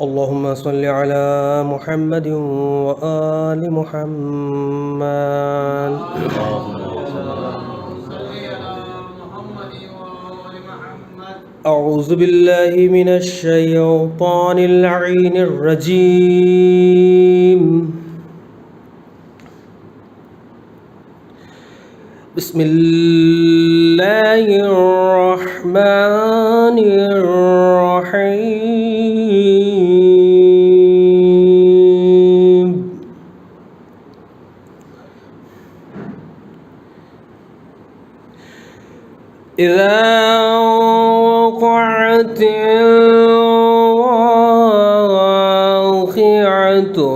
اللهم صل على محمد وآل محمد. أعوذ بالله من الشيطان اللعين الرجيم. بسم الله الرحمن الرحيم. إذا وقعت الواقعة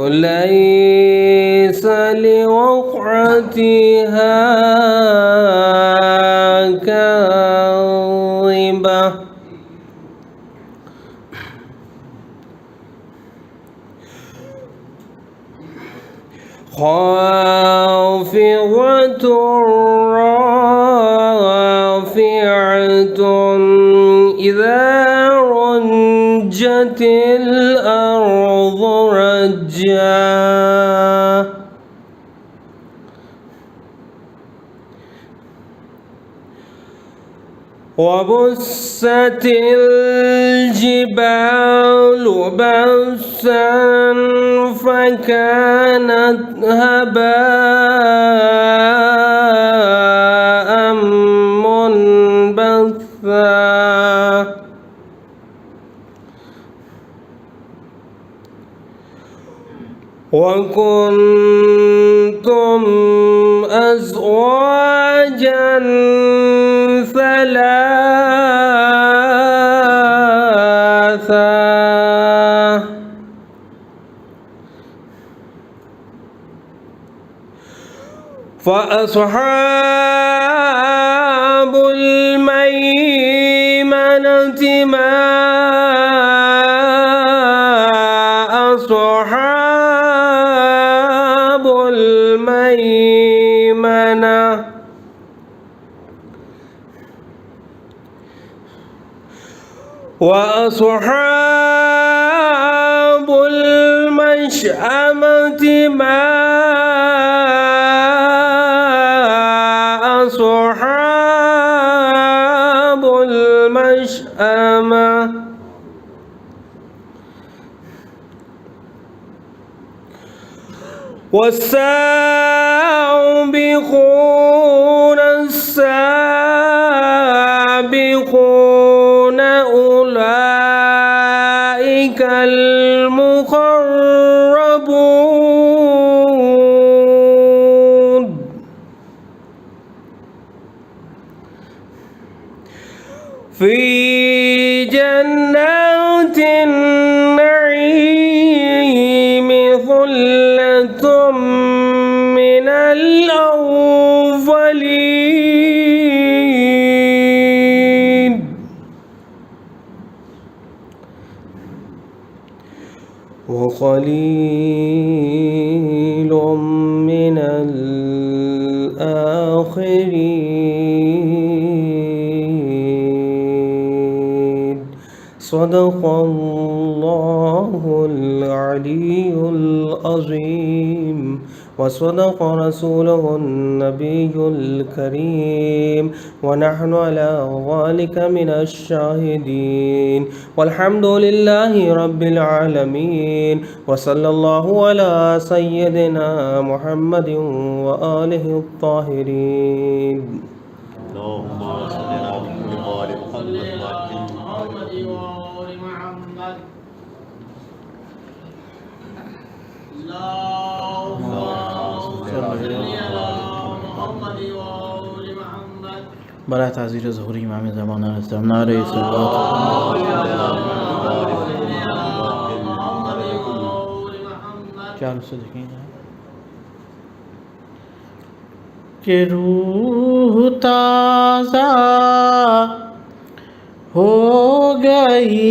ليس لوقعتها كاذبة خافضة رافعة إذا رجت الأرض رجا وبست الجبال بسا فكانت هباء منبثا وكنتم أزواجا ثلاثا فأصحاب الميمنة ما أصحاب الميمنة وأصحاب المشأمة ما أصحاب المشأمة والسابقون السابقون أولئك المقربون في جنات النعيم ثلة من الأولين وقليل من الآخرين. صدق الله العلي العظيم وصدق رسوله النبي الكريم ونحن على ذلك من الشاهدين والحمد لله رب العالمين وصلى الله على سيدنا محمد وآله الطاهرين. اللهم صل على محمد وآل محمد. اللهم صل على محمد وآل محمد. برائے تعزیر ظہور امام زمانہ اسلام نعرہ صلوات چار سے دیکھیں کہ روح تازہ ہو گئی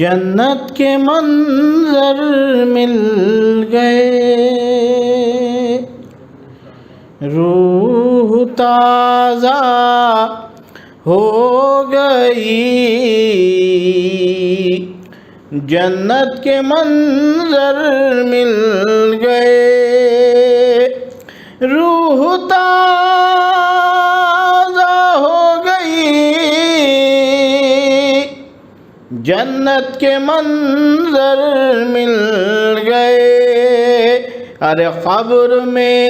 جنت کے منظر مل گئے روح تازہ ہو گئی جنت کے منظر مل گئے، روح تازہ ہو گئی، جنت کے منظر مل گئے۔ ارے قبر میں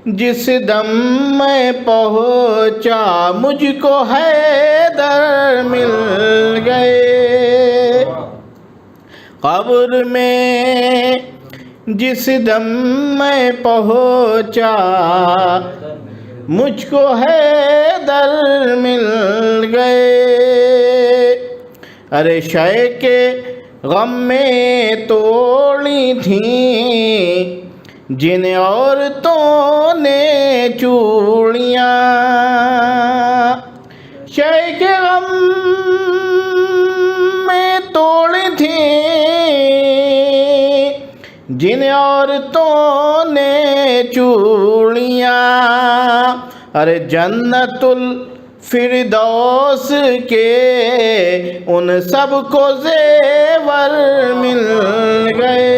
جس دم میں پہنچا مجھ کو حیدر مل گئے، قبر میں جس دم میں پہنچا مجھ کو حیدر مل گئے۔ ارے شے کے غم میں توڑی تھیں جن عورتوں نے چوڑیاں، شے کے غم میں توڑی تھیں جن عورتوں نے چوڑیاں، ارے جنت الفردوس کے ان سب کو زیور مل گئے۔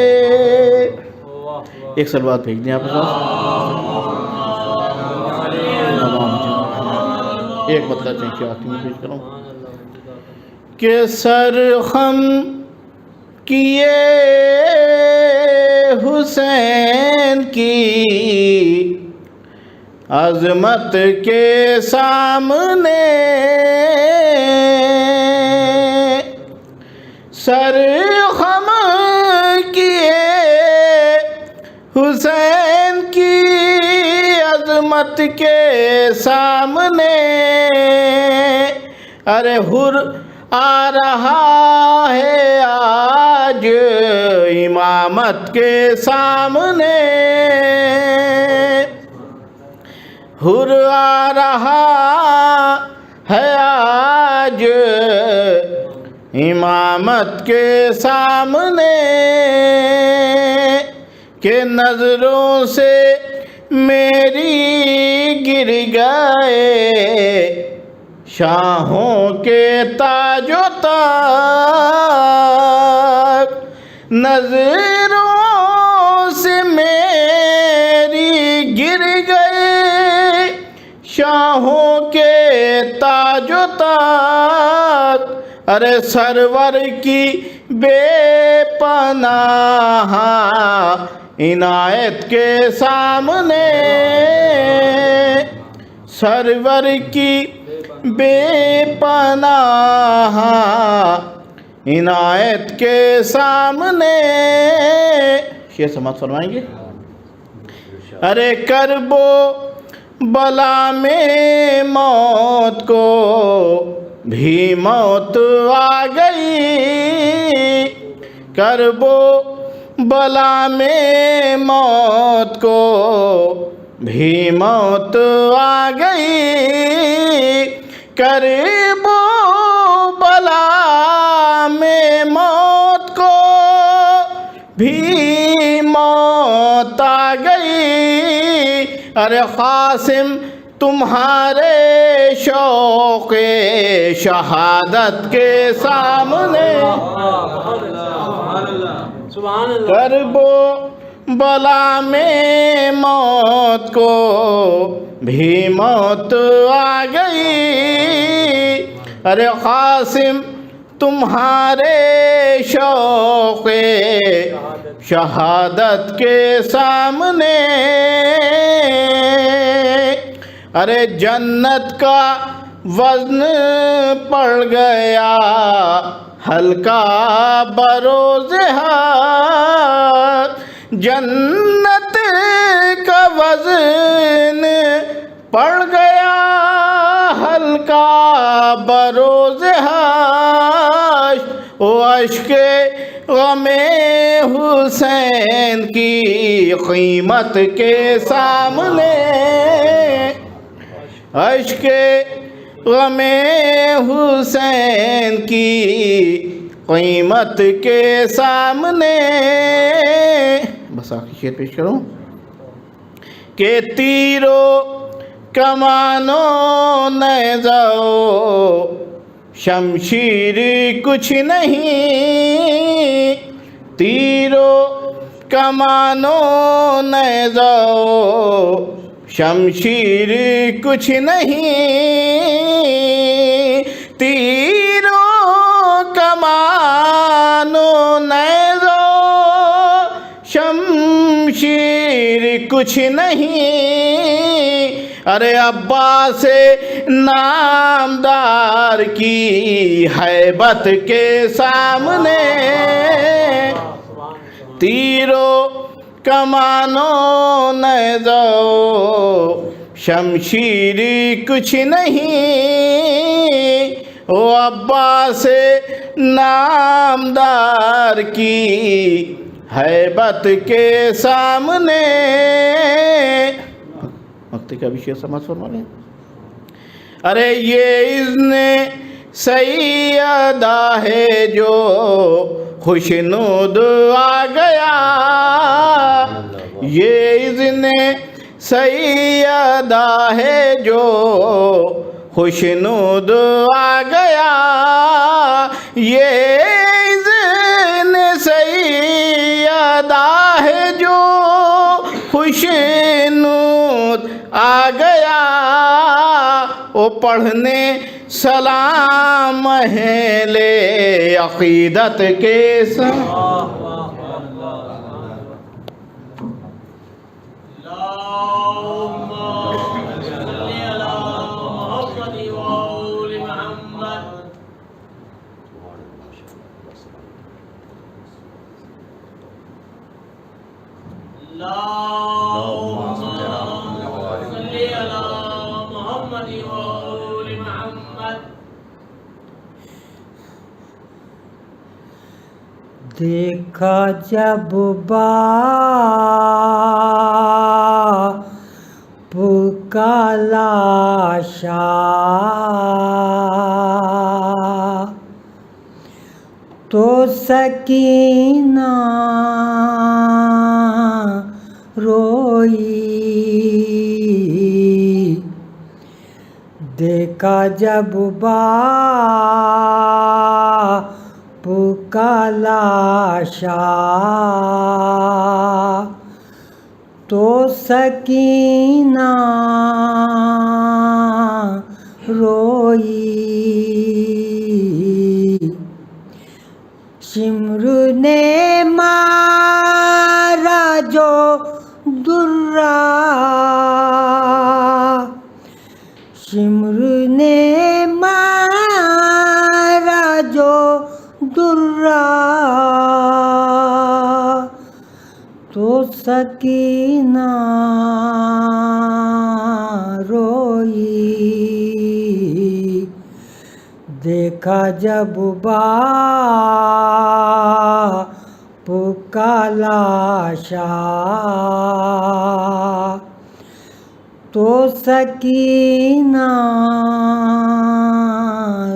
ایک سلوات بھیج دیں آپ کے پاس، ایک بتلا چاہیں کیا آتی میں پیش کروں کہ سر خم کیے حسین کی عظمت کے سامنے، سر خم کیے حسین کی عظمت کے سامنے، ارے حر آ رہا ہے آج امامت کے سامنے، حر آ رہا ہے آج امامت کے سامنے، کہ نظروں سے میری گر گئے شاہوں کے تاج و تاج، نظروں سے میری گر گئے شاہوں کے تاج و تاج، ارے سرور کی بے پناہ عنایت کے سامنے، سرور کی بے پناہ عنایت کے سامنے، شیخ سماعت فرمائیں گے۔ ارے کرب و بلا میں موت کو بھی موت آ گئی، کرب و بلا میں موت کو بھی موت آ گئی، کرب و بلا میں موت کو بھی موت آ گئی، ارے قاسم تمہارے شوق شہادت کے سامنے، کرب و بلا میں موت کو بھی موت آ گئی، ارے قاسم تمہارے شوق شہادت کے سامنے، ارے جنت کا وزن پڑ گیا ہلکا بروز ہاتھ، جنت کا وزن پڑ گیا ہلکا بروز ہاتھ، او اشک غم حسین کی قیمت کے سامنے، اشک غم حسین کی قیمت کے سامنے، بس آخری شعر پیش کروں کہ تیرو کمانوں نیزو شمشیر کچھ نہیں، تیرو کمانو نیزو شمشیر کچھ نہیں، تیرو کمانو نیزو شمشیر کچھ نہیں، ارے عباس نامدار کی ہیبت کے سامنے تیرو کمانو نیزو شمشیر کچھ نہیں، او عباس نامدار کی ہیبت کے سامنے. وقت کا بھی شعر سماعت فرما لیں. ارے یہ اذن سیدہ ہے جو خوشنود آ گیا، یہ اذن سیدہ ہے جو خوشنود آ گیا، یہ اذن سیدہ ہے جو خوشنود آ گیا، وہ پڑھنے سلام اہل عقیدت کے ساتھ. دیکھا جب باپ کا لاشا تو سکینہ روئی، دیکھا جب باپ کا لاشا تو سکینہ روئی، شمر نے مارا جو درہ، شمر نے مارا جو درہ تو سکینہ روئی، دیکھا جب باپ کا لاشا تو سکینہ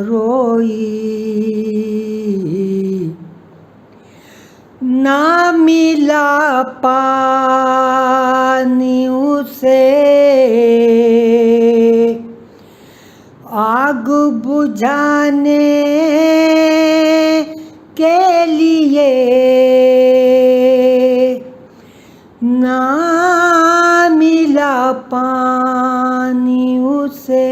روئی، نہ ملا پانی اسے آگ بجھانے کے لیے، نہ ملا پانی اسے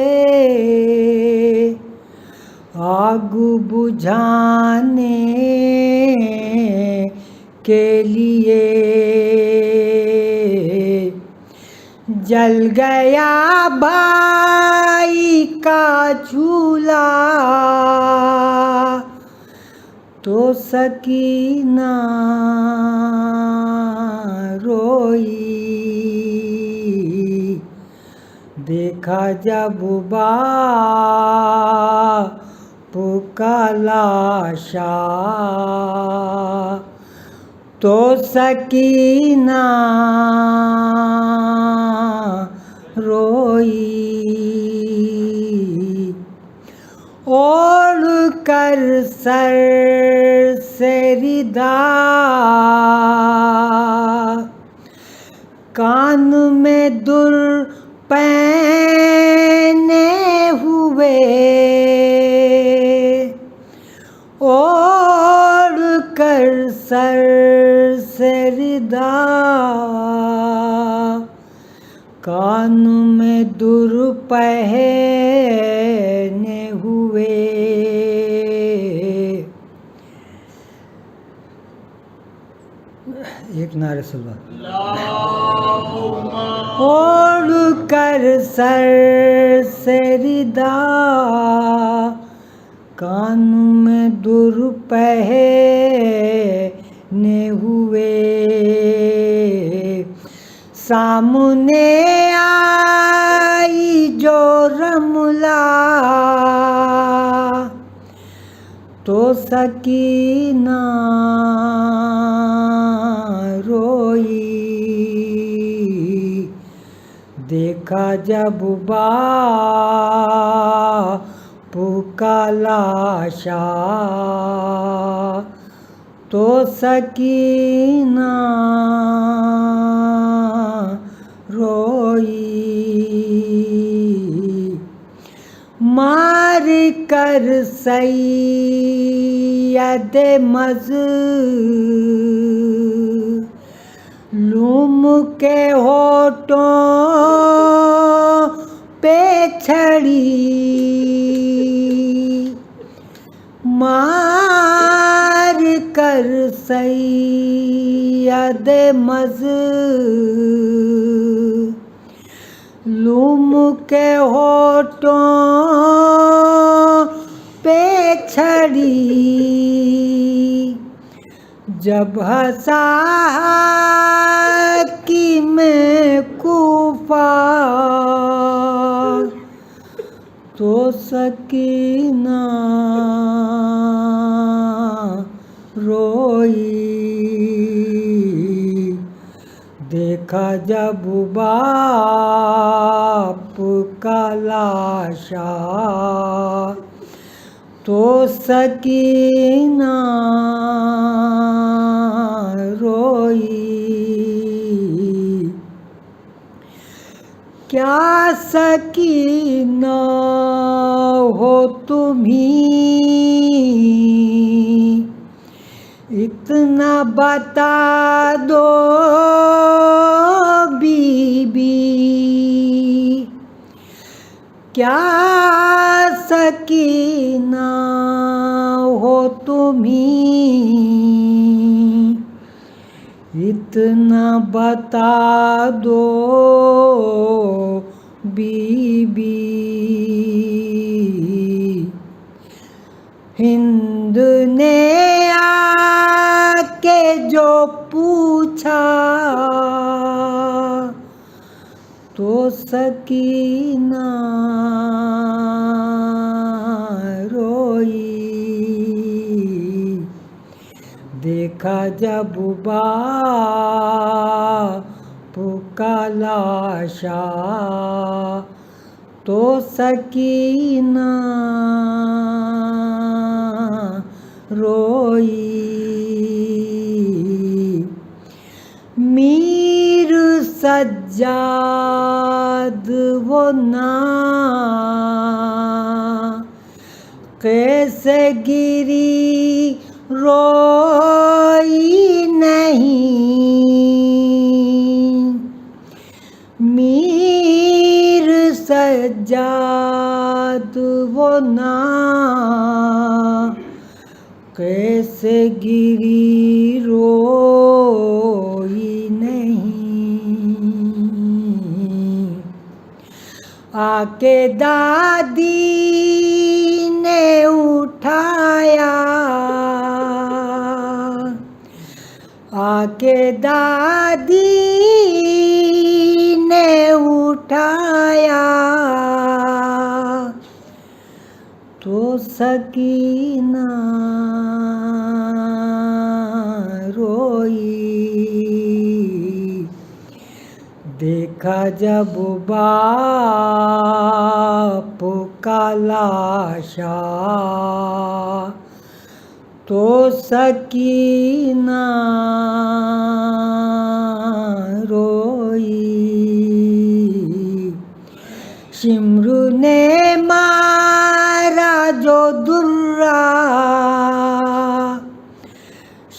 آگ بجھانے کے لیے، جل گیا بھائی کا چولہا تو سکینہ روئی، دیکھا جب باپ کا لاشا تو سکینہ روئی، اوڑھ کر سر سے ردا کان میں در پہنے ہوئے کر سر سے ردا، کان میں در پہنے ہوئے، ایک نعرہ صلوات، اوڑھ کر سر سے ردا، کان میں در پہنے ہوئے، سامنے آئی جو رملہ تو سکینہ روئی، دیکھا جب باپ کا لاشا تو سکینہ روئی، مار کر سید مظلوم کے ہونٹوں پہ چھڑی، مار کر سید مظلوم کے ہونٹوں پہ چھڑی، جب ہنسا حاکم کوفہ تو سکینہ روئی، دیکھا جب باپ کا لاشا تو سکینہ روئی، کیا سکینہ ہو تمہیں اتنا بتا دو بی بی، کیا سکینہ ہو تمہیں اتنا بتا دو بی بی، ہند نے آ کے جو پوچھا تو سکینہ روئی، دیکھا جب باپ کا لاشا تو سکینہ روئی، میر سجاد وہ کیسے گری روئی نہیں، میر سجاد وہ کیسے گری روئی نہیں، آ کے دادی نے اٹھایا، آ کے دادی نے اٹھایا تو سکینہ روئی، دیکھا جب باپ کا لاشا تو سکینہ روئی، شمر نے مارا جو درہ،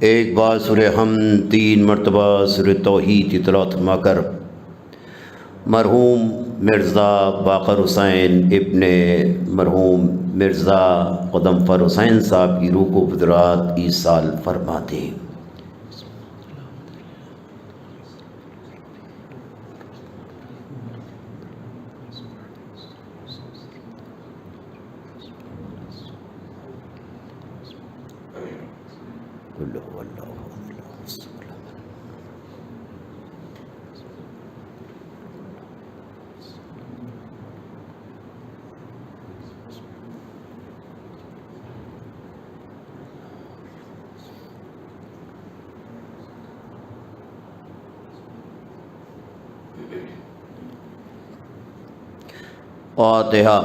ایک بار سورہ حمد 3 مرتبہ سورہ توحید کی تلاوت فرما کر مرحوم مرزا باقر حسین ابن مرحوم مرزا قدمفر حسین صاحب کی روح کو بدرات ایصال فرما دیں۔ فاتحہ۔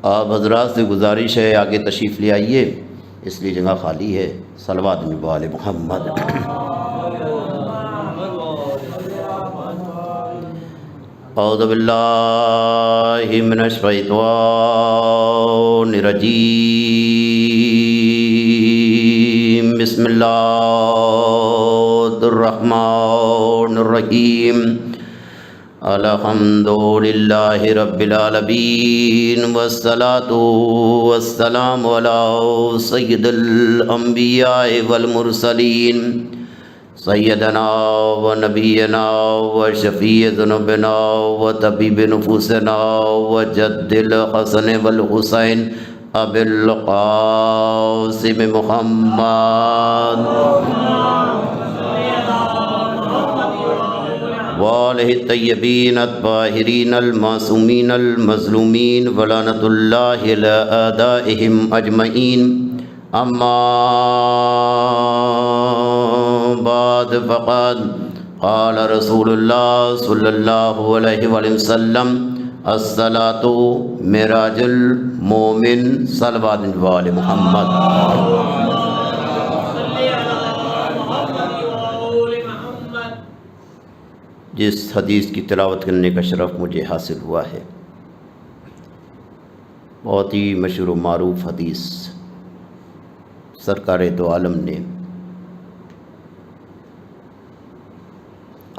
آپ حضرات سے گزارش ہے آگے تشریف لے آئیے، اس لیے جگہ خالی ہے۔ صلوات علی محمد۔ اعوذ باللہ من الشیطان الرجیم، بسم اللہ الرحمن الرحیم، الحمد للہ رب العالمین، والصلاة والسلام علی سید الانبیاء والمرسلین، سیدنا و نبینا و شفیع ذنوبنا و طبیب نفوسنا و جد الحسن والحسین ابی القاسم محمد وآلہ الطیبین الطاہرین المعصومین المظلومین ولعنۃ اللہ علی اعدائہم اجمعین۔ اما بعد فقد قال رسول اللہ صلی اللہ علیہ وآلہ وسلم الصلاۃ معراج المومن، صلوات علی محمد۔ جس حدیث کی تلاوت کرنے کا شرف مجھے حاصل ہوا ہے، بہت ہی مشہور و معروف حدیث، سرکار دو عالم نے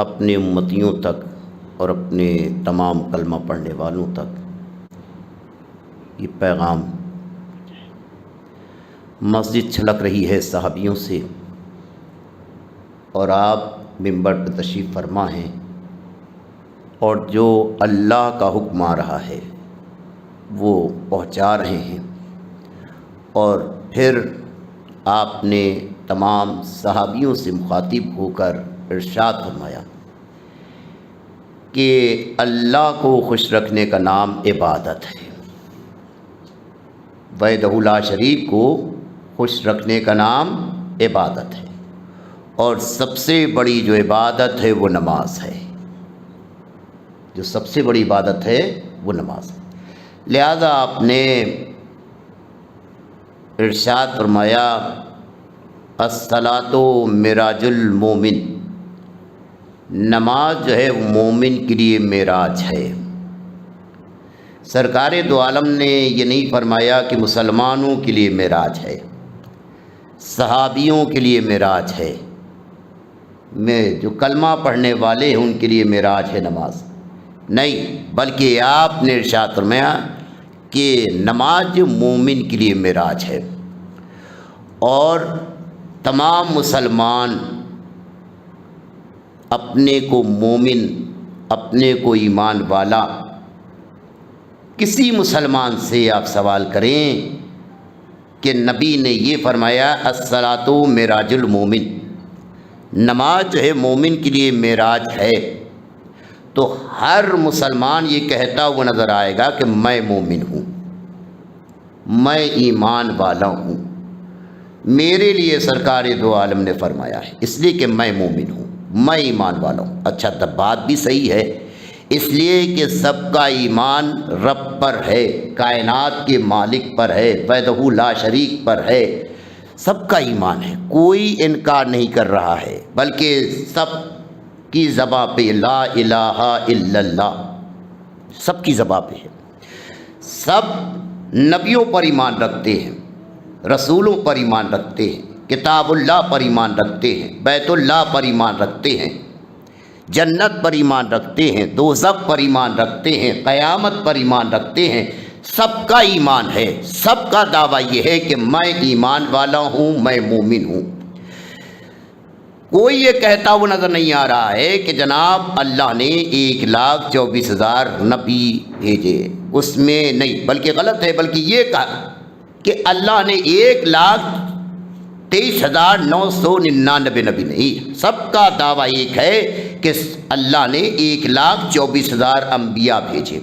اپنے امتیوں تک اور اپنے تمام کلمہ پڑھنے والوں تک یہ پیغام، مسجد چھلک رہی ہے صحابیوں سے اور آپ منبر پر تشریف فرما ہیں، اور جو اللہ کا حکم آ رہا ہے وہ پہنچا رہے ہیں، اور پھر آپ نے تمام صحابیوں سے مخاطب ہو کر ارشاد فرمایا کہ اللہ کو خوش رکھنے کا نام عبادت ہے، وحدہ لا شریک کو خوش رکھنے کا نام عبادت ہے، اور سب سے بڑی جو عبادت ہے وہ نماز ہے، جو سب سے بڑی عبادت ہے وہ نماز ہے۔ لہذا آپ نے ارشاد فرمایا الصلاۃ معراج المومن، نماز جو ہے وہ مومن کے لیے معراج ہے۔ سرکار دو عالم نے یہ نہیں فرمایا کہ مسلمانوں کے لیے معراج ہے، صحابیوں کے لیے معراج ہے، میں جو کلمہ پڑھنے والے ہیں ان کے لیے معراج ہے نماز، نہیں، بلکہ آپ نے ارشاد فرمایا کہ نماز مومن کے لیے معراج ہے۔ اور تمام مسلمان اپنے کو مومن، اپنے کو ایمان والا، کسی مسلمان سے آپ سوال کریں کہ نبی نے یہ فرمایا الصلاۃ معراج المومن، نماز جو ہے مومن کے لیے معراج ہے، تو ہر مسلمان یہ کہتا ہوا نظر آئے گا کہ میں مومن ہوں، میں ایمان والا ہوں، میرے لیے سرکار دو عالم نے فرمایا ہے، اس لیے کہ میں مومن ہوں، میں ایمان والا ہوں۔ اچھا، تب بات بھی صحیح ہے، اس لیے کہ سب کا ایمان رب پر ہے، کائنات کے مالک پر ہے، وحدہ لا شریک پر ہے، سب کا ایمان ہے، کوئی انکار نہیں کر رہا ہے، بلکہ سب کی زباں پہ لا الہ الا اللہ، سب کی زباں پہ ہے۔ سب نبیوں پر ایمان رکھتے ہیں، رسولوں پر ایمان رکھتے ہیں، کتاب اللہ پر ایمان رکھتے ہیں، بیت اللہ پر ایمان رکھتے ہیں، جنت پر ایمان رکھتے ہیں، دوزخ پر ایمان رکھتے ہیں، قیامت پر ایمان رکھتے ہیں، سب کا ایمان ہے، سب کا دعویٰ یہ ہے کہ میں ایمان والا ہوں، میں مومن ہوں۔ کوئی یہ کہتا ہوا نظر نہیں آ رہا ہے کہ جناب اللہ نے 1,24,000 نبی بھیجے، اس میں نہیں، بلکہ غلط ہے، بلکہ یہ کہا کہ اللہ نے 1,23,999 نبی نہیں، سب کا دعویٰ ایک ہے کہ اللہ نے 1,24,000 انبیاء بھیجے۔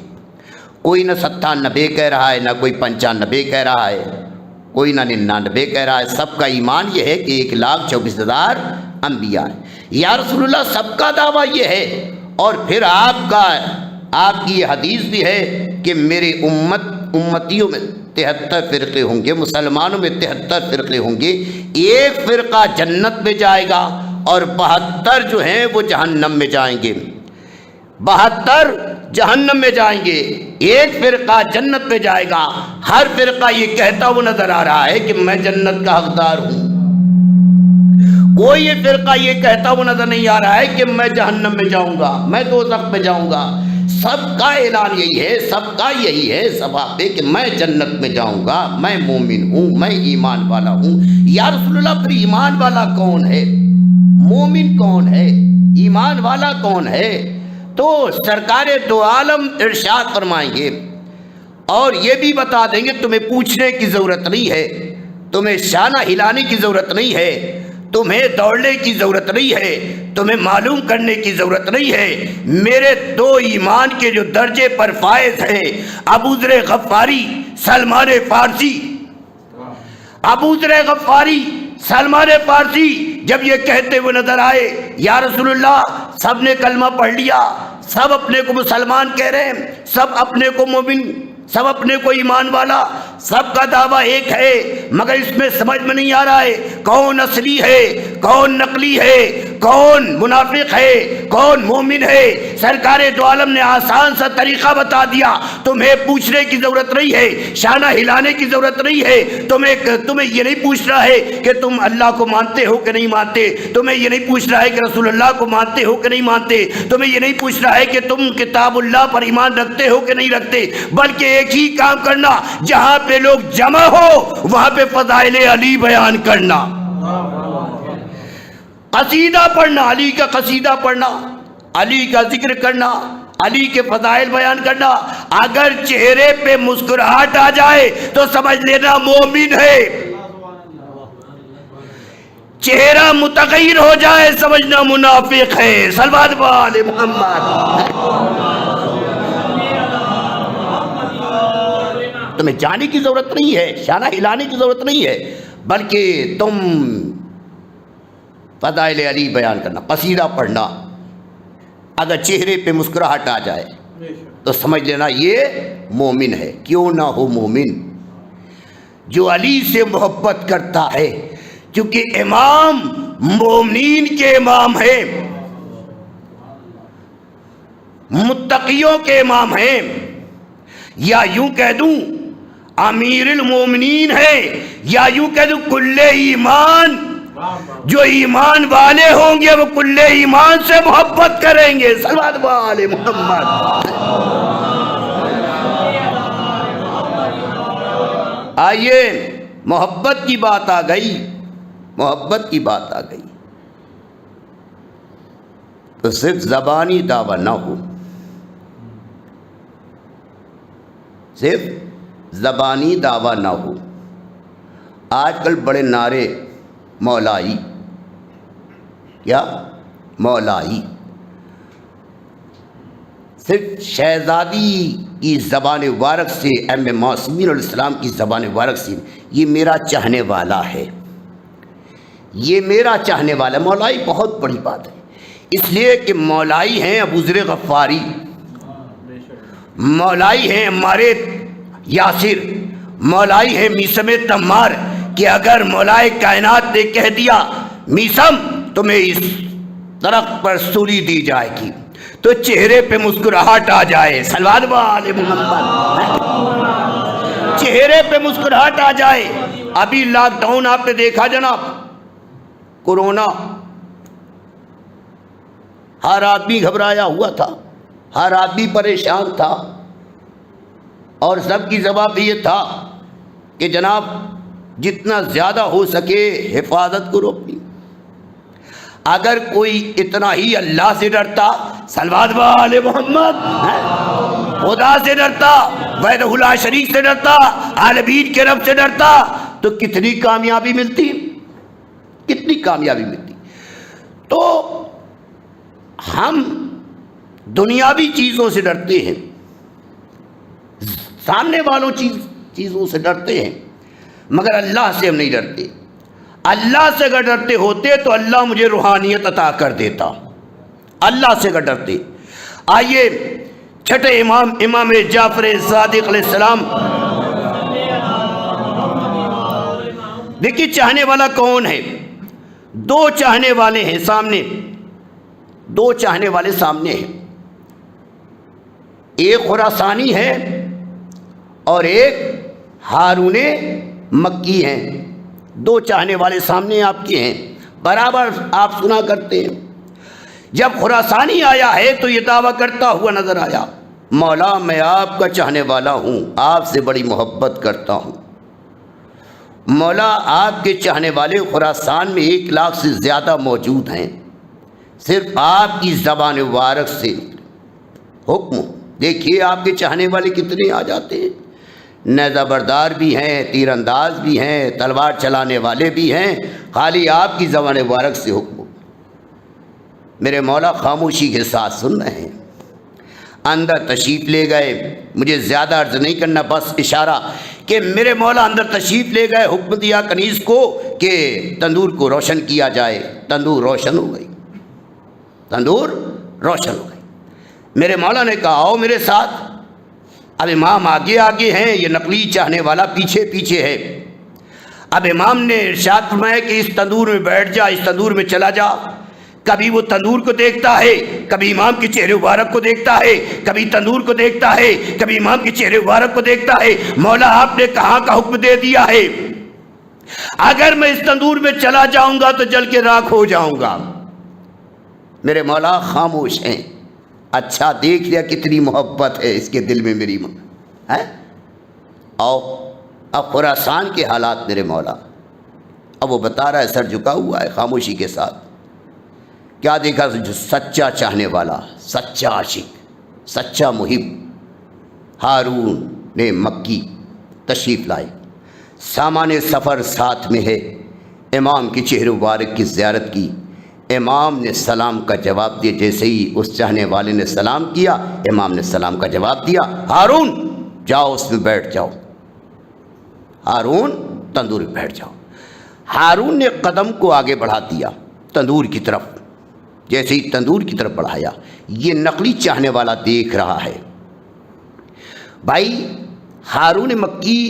کوئی نہ 97 کہہ رہا ہے، نہ کوئی 95 کہہ رہا ہے، کوئی نہ 99 کہہ رہا ہے، سب کا ایمان یہ ہے کہ 1,24,000 انبیاء ہیں۔ یا رسول اللہ سب کا دعویٰ یہ ہے، اور پھر آپ کی یہ حدیث بھی ہے کہ میرے امتیوں میں 73 فرقے ہوں گے، مسلمانوں میں 73 فرقے ہوں گے، ایک فرقہ جنت میں جائے گا اور 72 جو ہیں وہ جہنم میں جائیں گے، 72 جہنم میں جائیں گے، ایک فرقہ جنت میں جائے گا۔ ہر فرقہ یہ کہتا ہوا نظر آ رہا ہے کہ میں جنت کا حقدار ہوں، کوئی یہ فرقہ یہ کہتا ہوا نظر نہیں آ رہا ہے کہ میں جہنم میں جاؤں گا، میں دوزخ میں جاؤں گا۔ سب کا اعلان یہی ہے، سب کا یہی ہے سبب پہ کہ میں جنت میں جاؤں گا، میں مومن ہوں، میں ایمان والا ہوں۔ یا رسول اللہ پھر ایمان والا کون ہے، مومن کون ہے، ایمان والا کون ہے؟ تو سرکار دو عالم ارشاد فرمائیں گے اور یہ بھی بتا دیں گے تمہیں پوچھنے کی ضرورت نہیں ہے، تمہیں شانہ ہلانے کی ضرورت نہیں ہے، تمہیں دوڑنے کی ضرورت نہیں ہے، تمہیں معلوم کرنے کی ضرورت نہیں ہے۔ میرے دو ایمان کے جو درجے پر فائز ہیں، ابوذر غفاری، سلمان فارسی، ابوذر غفاری، سلمان فارسی جب یہ کہتے ہوئے نظر آئے یا رسول اللہ سب نے کلمہ پڑھ لیا، سب اپنے کو مسلمان کہہ رہے ہیں، سب اپنے کو مومن، سب اپنے کو ایمان والا، سب کا دعویٰ ایک ہے، مگر اس میں سمجھ میں نہیں آ رہا ہے کون اصلی ہے، کون نقلی ہے، کون منافق ہے، کون مومن ہے۔ سرکار دو عالم نے آسان سا طریقہ بتا دیا، تمہیں پوچھنے کی ضرورت نہیں ہے، شانہ ہلانے کی ضرورت نہیں ہے، تمہیں یہ نہیں پوچھنا ہے کہ تم اللہ کو مانتے ہو کہ نہیں مانتے، تمہیں یہ نہیں پوچھنا ہے کہ رسول اللہ کو مانتے ہو کہ نہیں مانتے، تمہیں یہ نہیں پوچھنا ہے کہ تم کتاب اللہ پر ایمان رکھتے ہو کہ نہیں رکھتے، بلکہ ایک ہی کام کرنا، جہاں پہ لوگ جمع ہو وہاں پہ فضائل علی بیان کرنا، قصیدہ پڑھنا، علی کا قصیدہ پڑھنا، علی کا ذکر کرنا، علی کے فضائل بیان کرنا۔ اگر چہرے پہ مسکراہٹ آ جائے تو سمجھ لینا مومن ہے، چہرہ متغیر ہو جائے سمجھنا منافق ہے۔ صلوات علی محمد۔ تمہیں جانے کی ضرورت نہیں ہے، شانہ ہلانے کی ضرورت نہیں ہے، بلکہ تم فضائل علی بیان کرنا، قصیدہ پڑھنا۔ اگر چہرے پہ مسکراہٹ آ جائے تو سمجھ لینا یہ مومن ہے۔ کیوں نہ ہو مومن جو علی سے محبت کرتا ہے، کیونکہ امام مومنین کے امام ہیں، متقیوں کے امام ہیں، یا یوں کہہ دوں امیر المومنین ہے، یا یوں کہہ دوں کل ایمان، جو ایمان والے ہوں گے وہ کل ایمان سے محبت کریں گے۔ صلوات علی محمد۔ آئیے محبت کی بات آ گئی محبت کی بات آ گئی تو صرف زبانی دعویٰ نہ ہو، صرف زبانی دعویٰ نہ ہو۔ آج کل بڑے نعرے مولائی، کیا مولائی، صرف شہزادی کی زبان مبارک سے، معصومین علیہ السلام کی زبان مبارک سے یہ میرا چاہنے والا ہے، یہ میرا چاہنے والا ہے۔ مولائی بہت بڑی بات ہے، اس لیے کہ مولائی ہیں ابو ذر غفاری، مولائی ہیں ہمارے یاسر، مولائی ہیں میثم تمار، کہ اگر مولائے کائنات نے کہہ دیا میثم تمہیں اس درخت پر سولی دی جائے گی تو چہرے پہ مسکراہٹ آ جائے، صلوات علی محمد، چہرے پہ مسکراہٹ آ جائے۔ ابھی لاک ڈاؤن آپ نے دیکھا جناب، کورونا، ہر آدمی گھبرایا ہوا تھا، ہر آدمی پریشان تھا، اور سب کی زبان یہ تھا کہ جناب جتنا زیادہ ہو سکے حفاظت کرو اپنی۔ اگر کوئی اتنا ہی اللہ سے ڈرتا، صلوات علی محمد، خدا سے ڈرتا، وحدہ لا شریک سے ڈرتا، عالمین کے رب سے ڈرتا، تو کتنی کامیابی ملتی، کتنی کامیابی ملتی۔ تو ہم دنیاوی چیزوں سے ڈرتے ہیں، سامنے والوں چیزوں سے ڈرتے ہیں، مگر اللہ سے ہم نہیں ڈرتے۔ اللہ سے اگر ڈرتے ہوتے تو اللہ مجھے روحانیت عطا کر دیتا، اللہ سے اگر ڈرتے۔ آئیے چھٹے امام، امام جعفر صادق علیہ السلام، دیکھیے چاہنے والا کون ہے؟ دو چاہنے والے ہیں سامنے، دو چاہنے والے سامنے ہیں، ایک خراسانی ہے اور ایک ہارون مکی ہیں۔ دو چاہنے والے سامنے آپ کے ہیں، برابر آپ سنا کرتے ہیں۔ جب خراسانی آیا ہے تو یہ دعویٰ کرتا ہوا نظر آیا، مولا میں آپ کا چاہنے والا ہوں، آپ سے بڑی محبت کرتا ہوں۔ مولا آپ کے چاہنے والے خراسان میں 1 لاکھ سے زیادہ موجود ہیں، صرف آپ کی زبان مبارک سے حکم، دیکھیے آپ کے چاہنے والے کتنے آ جاتے ہیں، نیزہ بردار بھی ہیں، تیر انداز بھی ہیں، تلوار چلانے والے بھی ہیں، خالی آپ کی زبان مبارک سے حکم۔ میرے مولا خاموشی کے ساتھ سن رہے ہیں، اندر تشریف لے گئے، مجھے زیادہ عرض نہیں کرنا، بس اشارہ کہ میرے مولا اندر تشریف لے گئے، حکم دیا کنیز کو کہ تندور کو روشن کیا جائے، تندور روشن ہو گئی، تندور روشن ہو گئی۔ میرے مولا نے کہا آؤ میرے ساتھ، اب امام آگے آگے ہیں، یہ نقلی چاہنے والا پیچھے پیچھے ہے۔ اب امام نے ارشاد فرمایا کہ اس تندور میں بیٹھ جا، اس تندور میں چلا جا۔ کبھی وہ تندور کو دیکھتا ہے، کبھی امام کے چہرے مبارک کو دیکھتا ہے، کبھی تندور کو دیکھتا ہے، کبھی امام کے چہرے مبارک کو دیکھتا ہے۔ مولا آپ نے کہاں کا حکم دے دیا ہے، اگر میں اس تندور میں چلا جاؤں گا تو جل کے راکھ ہو جاؤں گا۔ میرے مولا خاموش ہیں، اچھا دیکھ لیا کتنی محبت ہے اس کے دل میں میری ہے۔ آؤ اب خراسان کے حالات میرے مولا، اب وہ بتا رہا ہے، سر جھکا ہوا ہے خاموشی کے ساتھ۔ کیا دیکھا؟ جو سچا چاہنے والا، سچا عاشق، سچا محب ہارون نے مکی تشریف لائے، سامان سفر ساتھ میں ہے، امام کے چہرے مبارک کی زیارت کی۔ امام نے سلام کا جواب دیا، جیسے ہی اس چاہنے والے نے سلام کیا، امام نے سلام کا جواب دیا، ہارون جاؤ اس میں بیٹھ جاؤ، ہارون تندور میں بیٹھ جاؤ۔ ہارون نے قدم کو آگے بڑھا دیا تندور کی طرف، جیسے ہی تندور کی طرف بڑھایا، یہ نقلی چاہنے والا دیکھ رہا ہے، بھائی ہارون مکی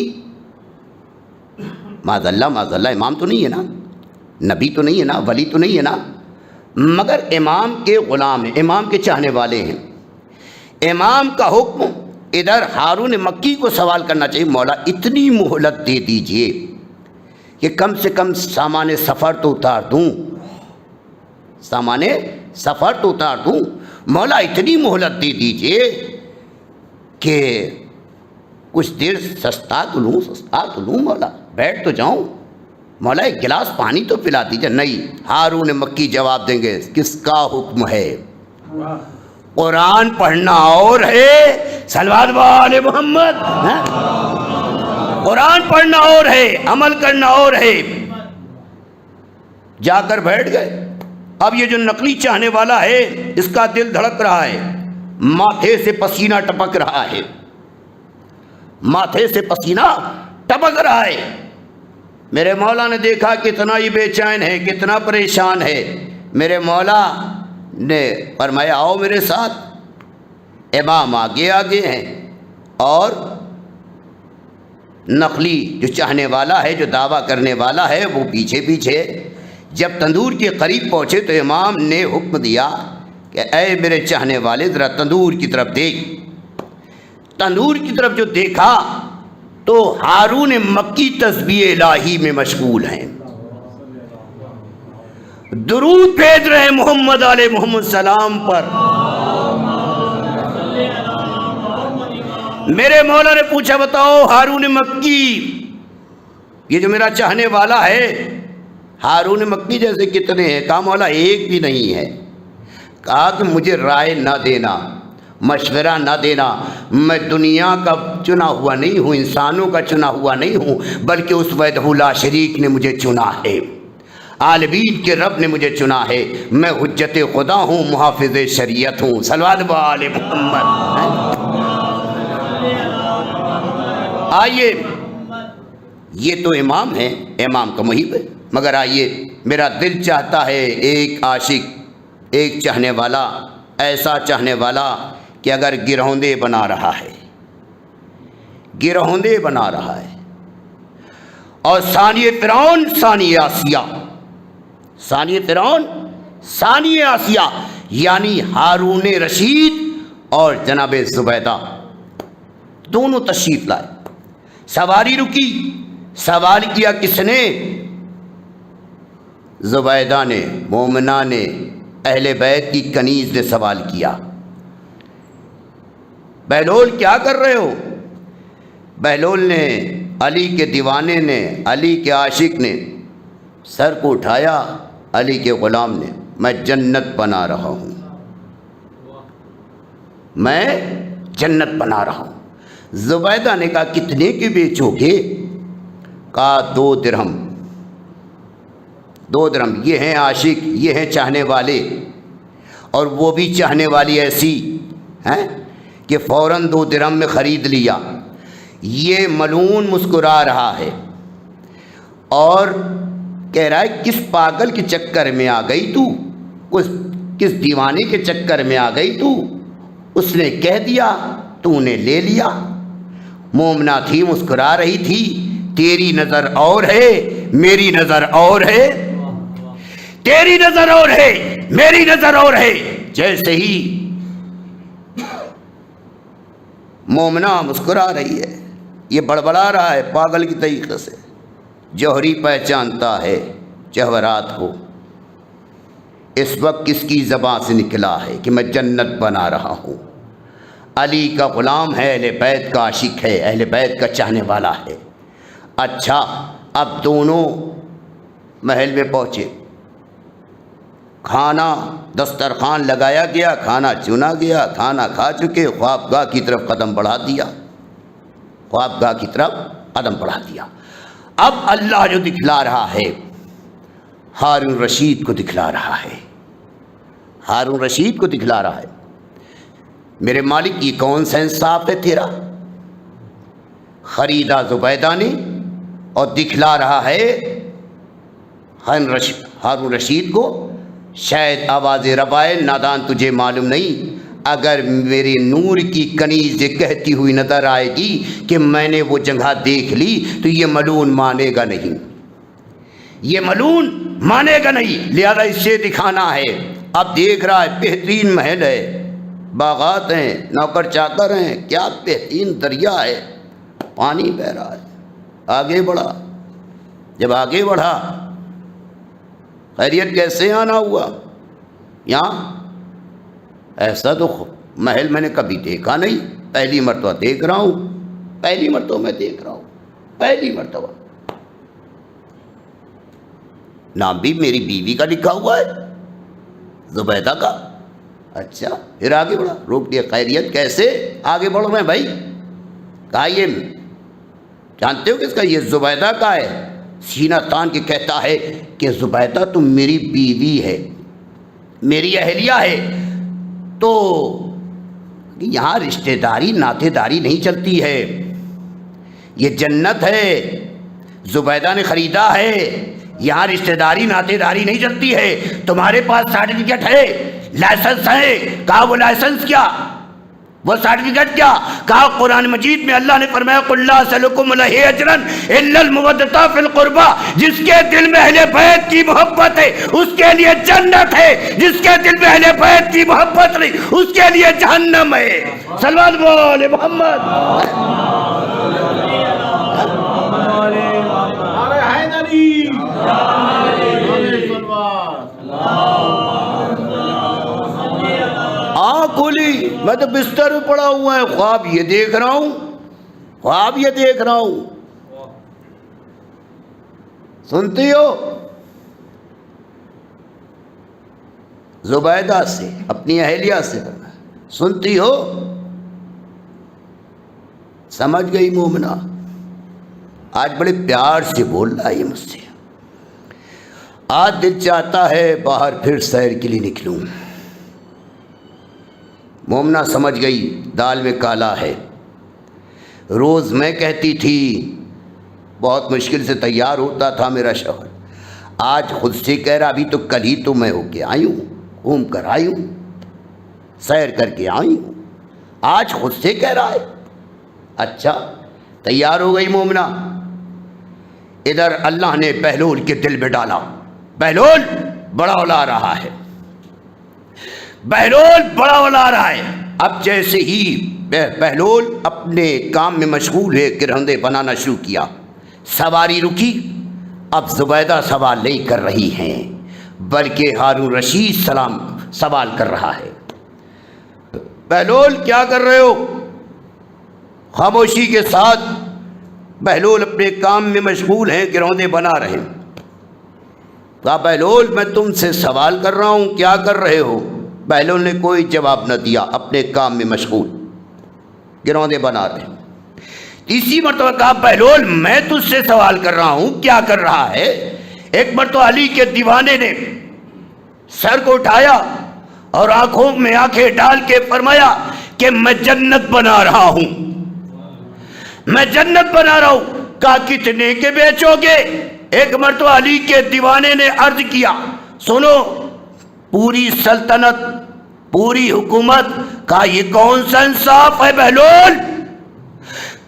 معاذ اللہ امام تو نہیں ہے نا، نبی تو نہیں ہے نا، ولی تو نہیں ہے نا، مگر امام کے غلام ہیں، امام کے چاہنے والے ہیں۔ امام کا حکم، ادھر ہارون مکی کو سوال کرنا چاہیے، مولا اتنی مہلت دے دیجئے کہ کم سے کم سامان سفر تو اتار دوں، سامان سفر تو اتار دوں، مولا اتنی مہلت دے دیجئے کہ کچھ دیر سستا تو لوں مولا، بیٹھ تو جاؤں۔ مولا ایک گلاس پانی تو پلا دیجیے. نہیں، ہارون مکی جواب دیں گے کس کا حکم ہے؟ قرآن پڑھنا اور ہے، صلوات والے محمد. قرآن پڑھنا اور ہے، عمل کرنا اور ہے. جا کر بیٹھ گئے. اب یہ جو نقلی چاہنے والا ہے اس کا دل دھڑک رہا ہے، ماتھے سے پسینہ ٹپک رہا ہے، ماتھے سے پسینہ ٹپک رہا ہے. میرے مولا نے دیکھا کتنا ہی بے چین ہے، کتنا پریشان ہے. میرے مولا نے فرمایا آؤ میرے ساتھ. امام آگے آگے ہیں اور نقلی جو چاہنے والا ہے، جو دعویٰ کرنے والا ہے، وہ پیچھے پیچھے. جب تندور کے قریب پہنچے تو امام نے حکم دیا کہ اے میرے چاہنے والے ذرا تندور کی طرف دیکھ. تندور کی طرف جو دیکھا تو ہارون مکی تسبیح الہی میں مشغول ہیں، درود بھیج رہے محمد علیہ محمد السلام پر. میرے مولا نے پوچھا بتاؤ ہارون مکی، یہ جو میرا چاہنے والا ہے، ہارون مکی جیسے کتنے ہیں؟ کہا مولا ایک بھی نہیں ہے. کہا کہ مجھے رائے نہ دینا، مشورہ نہ دینا. میں دنیا کا چنا ہوا نہیں ہوں، انسانوں کا چنا ہوا نہیں ہوں، بلکہ اس وحدہ لا شریک نے مجھے چنا ہے، عالمین کے رب نے مجھے چنا ہے. میں حجت خدا ہوں، محافظ شریعت ہوں. صلوات علی محمد. آئیے، یہ تو امام ہے، امام کا محب ہے، مگر آئیے میرا دل چاہتا ہے ایک عاشق، ایک چاہنے والا، ایسا چاہنے والا کہ اگر گرہوندے بنا رہا ہے، گرہوندے بنا رہا ہے، اور ثانی فرعون ثانی آسیہ، ثانی فرعون ثانی آسیہ، یعنی ہارون رشید اور جناب زبیدہ دونوں تشریف لائے. سواری رکی، سوال کیا کس نے؟ زبیدہ نے، مومنہ نے، اہل بیت کی کنیز نے سوال کیا. بہلول کیا کر رہے ہو؟ بہلول نے، علی کے دیوانے نے، علی کے عاشق نے سر کو اٹھایا. علی کے غلام نے، میں جنت بنا رہا ہوں، میں جنت بنا رہا ہوں. زبیدہ نے کہا کتنے کے بیچو گے؟ کہا 2 درہم. 2 درہم. یہ ہیں عاشق، یہ ہیں چاہنے والے، اور وہ بھی چاہنے والی ایسی ہیں کہ فوراً 2 درہم میں خرید لیا. یہ ملعون مسکرا رہا ہے اور کہہ رہا ہے کس پاگل کے چکر میں آ گئی تو، کس دیوانے کے چکر میں آ گئی تو؟ اس نے کہہ دیا تو نے لے لیا. مومنہ تھی، مسکرا رہی تھی. تیری نظر اور ہے، میری نظر اور ہے، تیری نظر اور ہے، میری نظر اور ہے. جیسے ہی مومنہ مسکرا رہی ہے، یہ بڑبڑا رہا ہے پاگل کی طریقے سے. جوہری پہچانتا ہے جوہرات کو. اس وقت کس کی زبان سے نکلا ہے کہ میں جنت بنا رہا ہوں؟ علی کا غلام ہے، اہل بیت کا عاشق ہے، اہل بیت کا چاہنے والا ہے. اچھا، اب دونوں محل میں پہنچے. کھانا دسترخوان لگایا گیا، کھانا چنا گیا، کھانا کھا چکے. خوابگاہ کی طرف قدم بڑھا دیا، خوابگاہ کی طرف قدم بڑھا دیا. اب اللہ جو دکھلا رہا ہے ہارون رشید کو دکھلا رہا ہے، ہارون رشید کو دکھلا رہا ہے. میرے مالک یہ کون سا انصاف ہے تیرا؟ خریدا زبیدہ نے اور دکھلا رہا ہے ہارون رشید کو. شاید آواز ربائے نادان تجھے معلوم نہیں، اگر میرے نور کی کنیز یہ کہتی ہوئی نظر آئے گی کہ میں نے وہ جگہ دیکھ لی تو یہ ملعون مانے گا نہیں، یہ ملعون مانے گا نہیں. لہذا اس سے دکھانا ہے. اب دیکھ رہا ہے بہترین محل ہے، باغات ہیں، نوکر چاکر ہیں، کیا بہترین دریا ہے، پانی بہ رہا ہے. آگے بڑھا. جب آگے بڑھا، خیریت کیسے آنا ہوا یہاں؟ ایسا تو محل میں نے کبھی دیکھا نہیں، پہلی مرتبہ دیکھ رہا ہوں، پہلی مرتبہ میں دیکھ رہا ہوں، پہلی مرتبہ. نام بھی میری بیوی کا لکھا ہوا ہے، زبیدہ کا۔ اچھا، پھر آگے بڑھا، روک دیا۔ خیریت کیسے؟ آگے بڑھ رہے ہیں بھائی۔ کہا یہ جانتے ہو کس کا؟ یہ زبیدہ کا ہے۔ سینہ تان کے کہتا ہے کہ زبیدہ تم میری بیوی ہے، میری اہلیہ ہے، تو یہاں رشتہ داری ناطے داری نہیں چلتی ہے، یہ جنت ہے، زبیدہ نے خریدا ہے، یہاں رشتہ داری ناطے داری نہیں چلتی ہے۔ تمہارے پاس سرٹیفکیٹ ہے، لائسنس ہے؟ کہا وہ لائسنس کیا، وہ سرٹیفکیٹ کیا؟ کہا قرآن مجید میں اللہ نے فرمایا قُلْ لَا أَسْأَلُكُمْ عَلَيْهِ أَجْرًا إِلَّا الْمَوَدَّةَ فِي الْقُرْبَى۔ جس کے دل میں اہل بیت کی محبت ہے اس کے لیے جنت ہے، جس کے دل میں اہل بیت کی محبت نہیں اس کے لیے جہنم ہے۔ صلوات بول محمد۔ کھولی، میں تو بستر میں پڑا ہوا ہے، خواب یہ دیکھ رہا ہوں، خواب یہ دیکھ رہا ہوں۔ سنتی ہو؟ زبیدہ سے، اپنی اہلیہ سے سنتی ہو؟ سمجھ گئی مومنہ؟ آج بڑے پیار سے بول رہا ہے یہ مجھ سے۔ آج دل چاہتا ہے باہر پھر سیر کے لیے نکلوں۔ مومنہ سمجھ گئی دال میں کالا ہے۔ روز میں کہتی تھی، بہت مشکل سے تیار ہوتا تھا میرا شوہر، آج خود سے کہہ رہا ابھی تو کل ہی تو میں ہو کے آئی ہوں، گھوم کر آئی ہوں، سیر کر کے آئی ہوں، آج خود سے کہہ رہا ہے۔ اچھا، تیار ہو گئی مومنہ۔ ادھر اللہ نے بہلول کے دل میں ڈالا، بہلول بڑا الا رہا ہے، بہلول بڑا الا رہا ہے۔ اب جیسے ہی بہلول اپنے کام میں مشغول ہے، گرہندے بنانا شروع کیا، سواری رکی۔ اب زبیدہ سوال نہیں کر رہی ہیں بلکہ ہارون رشید سوال کر رہا ہے۔ بہلول کیا کر رہے ہو؟ خاموشی کے ساتھ بہلول اپنے کام میں مشغول ہیں، گرہندے بنا رہے ہیں۔ کہا بہلول میں تم سے سوال کر رہا ہوں، کیا کر رہے ہو؟ بہلول نے کوئی جواب نہ دیا، اپنے کام میں مشغول، گرہندے بنا رہے ہیں۔ تیسری مرتبہ کہا بہلول میں تجھ سے سوال کر رہا ہوں، کیا کر رہا ہے؟ ایک مرتبہ علی کے دیوانے نے سر کو اٹھایا اور آنکھوں میں آنکھیں ڈال کے فرمایا کہ میں جنت بنا رہا ہوں، میں جنت بنا رہا ہوں۔ کہا کتنے کے بیچو گے؟ ایک مرتبہ علی کے دیوانے نے عرض کیا سنو، پوری سلطنت، پوری حکومت۔ کہا یہ کون سا انصاف ہے بہلول؟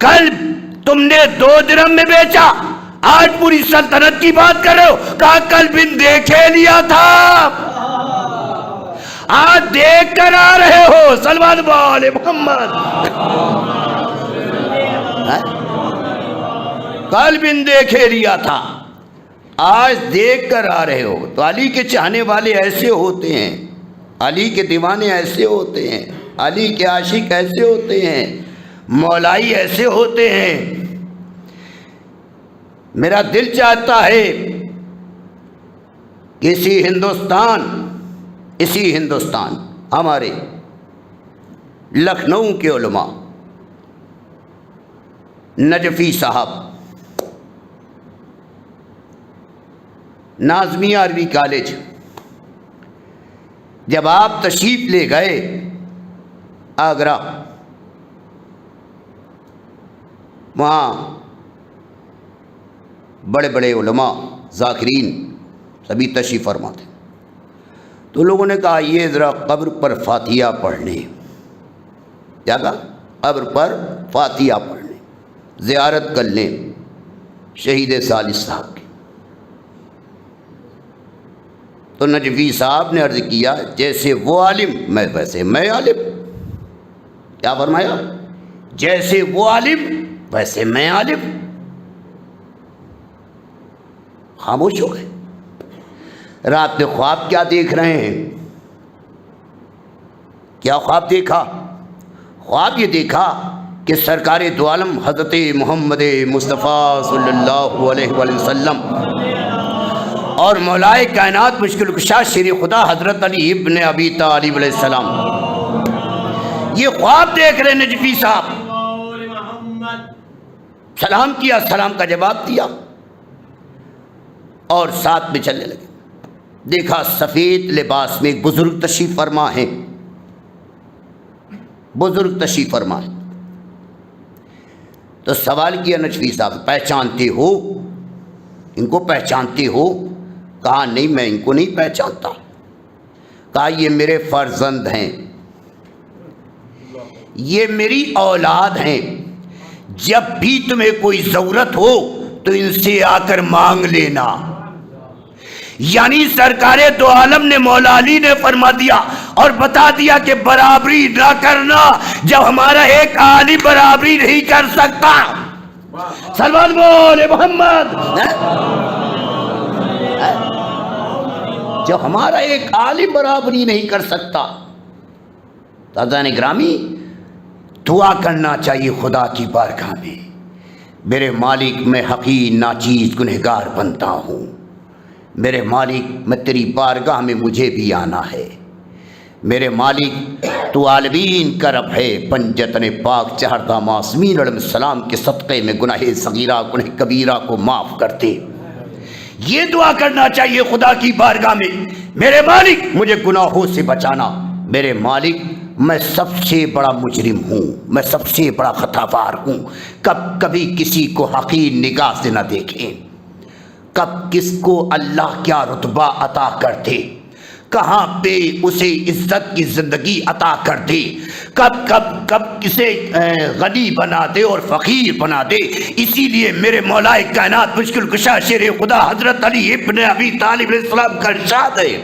کل تم نے 2 درہم میں بیچا، آج پوری سلطنت کی بات کر رہے ہو۔ کہا کل بن دیکھے لیا تھا، آج دیکھ کر آ رہے ہو۔ صلوات بول محمد۔ کل بن دیکھے لیا تھا، آج دیکھ کر آ رہے ہو۔ تو علی کے چاہنے والے ایسے ہوتے ہیں، علی کے دیوانے ایسے ہوتے ہیں، علی کے عاشق ایسے ہوتے ہیں، مولائی ایسے ہوتے ہیں۔ میرا دل چاہتا ہے کہ اسی ہندوستان ہمارے لکھنؤ کے علماء، نجفی صاحب، ناظمیہ عربی کالج، جب آپ تشریف لے گئے آگرہ، وہاں بڑے بڑے علماء ذاکرین سبھی تشریف فرما تھے، تو لوگوں نے کہا یہ ذرا قبر پر فاتحہ پڑھ لیں۔ کیا کہا؟ قبر پر فاتحہ پڑھ لیں، زیارت کر لیں شہید ثالث صاحب کی۔ تو نجفی صاحب نے عرض کیا جیسے وہ عالم میں ویسے میں عالم۔ کیا فرمایا؟ جیسے وہ عالم ویسے میں عالم۔ خاموش ہو گئے۔ رات میں خواب کیا دیکھ رہے ہیں؟ کیا خواب دیکھا؟ خواب یہ دیکھا کہ سرکار دو عالم حضرت محمد مصطفیٰ صلی اللہ علیہ وسلم اور مولائے کائنات مشکل کشا شیر خدا حضرت علی ابن ابی طالب علیہ السلام یہ خواب دیکھ رہے نجفی صاحب، سلام کیا، سلام کا جواب دیا اور ساتھ میں چلنے لگے۔ دیکھا سفید لباس میں ایک بزرگ تشریف فرما ہے، بزرگ تشریف فرما ہے۔ تو سوال کیا نجفی صاحب پہچانتے ہو ان کو، پہچانتے ہو؟ کہا نہیں میں ان کو نہیں پہچانتا۔ کہا یہ میرے فرزند ہیں، یہ میری اولاد ہیں، جب بھی تمہیں کوئی ضرورت ہو تو ان سے آ کر مانگ لینا۔ یعنی سرکار دو عالم نے مولا علی نے فرما دیا اور بتا دیا کہ برابری نہ کرنا جب ہمارا ایک عالم برابری نہیں کر سکتا۔ سلمان بولے محمد، جب ہمارا ایک عالم برابری نہیں کر سکتا۔ تازان گرامی دعا کرنا چاہیے خدا کی بارگاہ میں، میرے مالک میں حقیر ناچیز گنہگار بنتا ہوں، میرے مالک میں تیری بارگاہ میں مجھے بھی آنا ہے، میرے مالک تو عالمین کا رب ہے، پنجتن پاک چہردہ معصومین علیہ السلام کے صدقے میں گناہ صغیرہ گناہ کبیرہ کو معاف کرتے۔ یہ دعا کرنا چاہیے خدا کی بارگاہ میں، میرے مالک مجھے گناہوں سے بچانا، میرے مالک میں سب سے بڑا مجرم ہوں، میں سب سے بڑا خطاوار ہوں، کبھی کسی کو حقیر نگاہ سے نہ دیکھیں، کب کس کو اللہ کیا رتبہ عطا کرتے، کہاں پہ اسے عزت کی زندگی عطا کر دے، کب کسے غنی بنا دے اور فقیر بنا دے۔ اسی لیے میرے مولائے کائنات مشکل کشا شیر خدا حضرت علی ابن ابی طالب علیہ السلام کا ارشاد ہے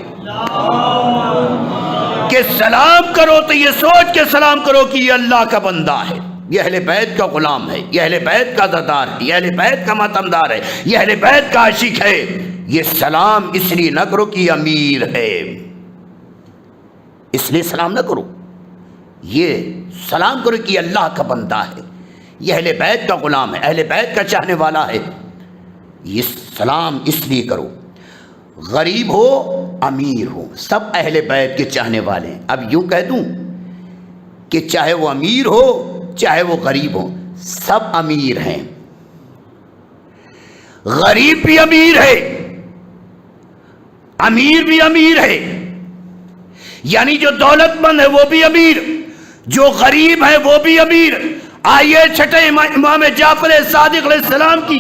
کہ سلام کرو تو یہ سوچ کے سلام کرو کہ یہ اللہ کا بندہ ہے، یہ اہل بیت کا غلام ہے، یہ اہل بیت کا دادار ہے، یہ اہل بیت کا ماتمدار ہے، یہ اہل بیت کا عاشق ہے۔ یہ سلام اس لیے نہ کرو کہ یہ امیر ہے، اس لیے سلام نہ کرو، یہ سلام کرو کہ یہ اللہ کا بندہ ہے، یہ اہل بیت کا غلام ہے، اہل بیت کا چاہنے والا ہے۔ یہ سلام اس لیے کرو، غریب ہو امیر ہو سب اہل بیت کے چاہنے والے ہیں۔ اب یوں کہہ دوں کہ چاہے وہ امیر ہو چاہے وہ غریب ہو سب امیر ہیں، غریب بھی امیر ہے، امیر بھی امیر ہے، یعنی جو دولت مند ہے وہ بھی امیر، جو غریب ہے وہ بھی امیر۔ آئیے چھٹے امام جعفر صادق علیہ السلام کی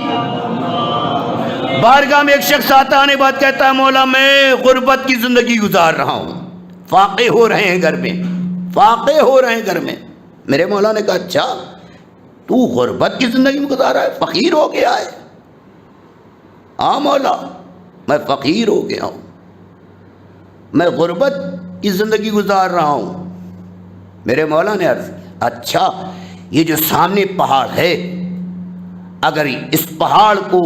بارگاہ میں ایک شخص آتا آنے بعد کہتا ہے مولا میں غربت کی زندگی گزار رہا ہوں، فاقے ہو رہے ہیں گھر میں، فاقے ہو رہے ہیں گھر میں۔ میرے مولا نے کہا اچھا تو غربت کی زندگی میں گزار رہا ہے، فقیر ہو گیا ہے؟ ہاں مولا میں فقیر ہو گیا ہوں، میں غربت کی زندگی گزار رہا ہوں۔ میرے مولا نے عرض کیا اچھا یہ جو سامنے پہاڑ ہے اگر اس پہاڑ کو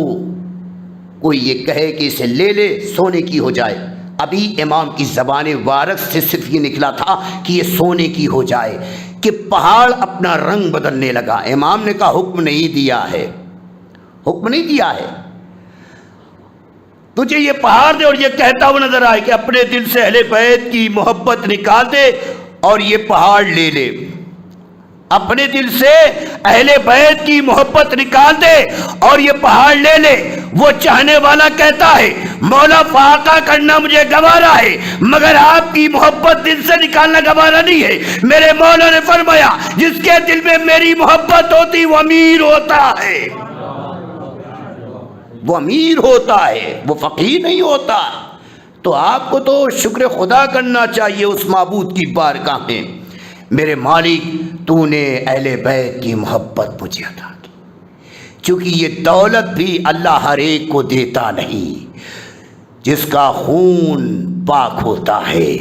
کوئی یہ کہے کہ اسے لے لے سونے کی ہو جائے، ابھی امام کی زبان وارث سے صرف یہ نکلا تھا کہ یہ سونے کی ہو جائے کہ پہاڑ اپنا رنگ بدلنے لگا۔ امام نے کہا حکم نہیں دیا ہے، حکم نہیں دیا ہے، تجھے یہ پہاڑ دے اور یہ کہتا ہوا نظر آئے کہ اپنے دل سے اہل بیت کی محبت نکال دے اور یہ پہاڑ لے لے، اپنے دل سے اہل بیت کی محبت نکال دے اور یہ پہاڑ لے لے۔ وہ چاہنے والا کہتا ہے مولا فاقہ کرنا مجھے گوارا ہے مگر آپ کی محبت دل سے نکالنا گوارا نہیں ہے۔ میرے مولا نے فرمایا جس کے دل میں میری محبت ہوتی وہ امیر ہوتا ہے، وہ امیر ہوتا ہے، وہ فقیر نہیں ہوتا۔ تو آپ کو تو شکر خدا کرنا چاہیے اس معبود کی بارگاہ میں، میرے مالک تو نے اہل بیت کی محبت مجھے عطا کی، چونکہ یہ دولت بھی اللہ ہر ایک کو دیتا نہیں، جس کا خون پاک ہوتا ہے،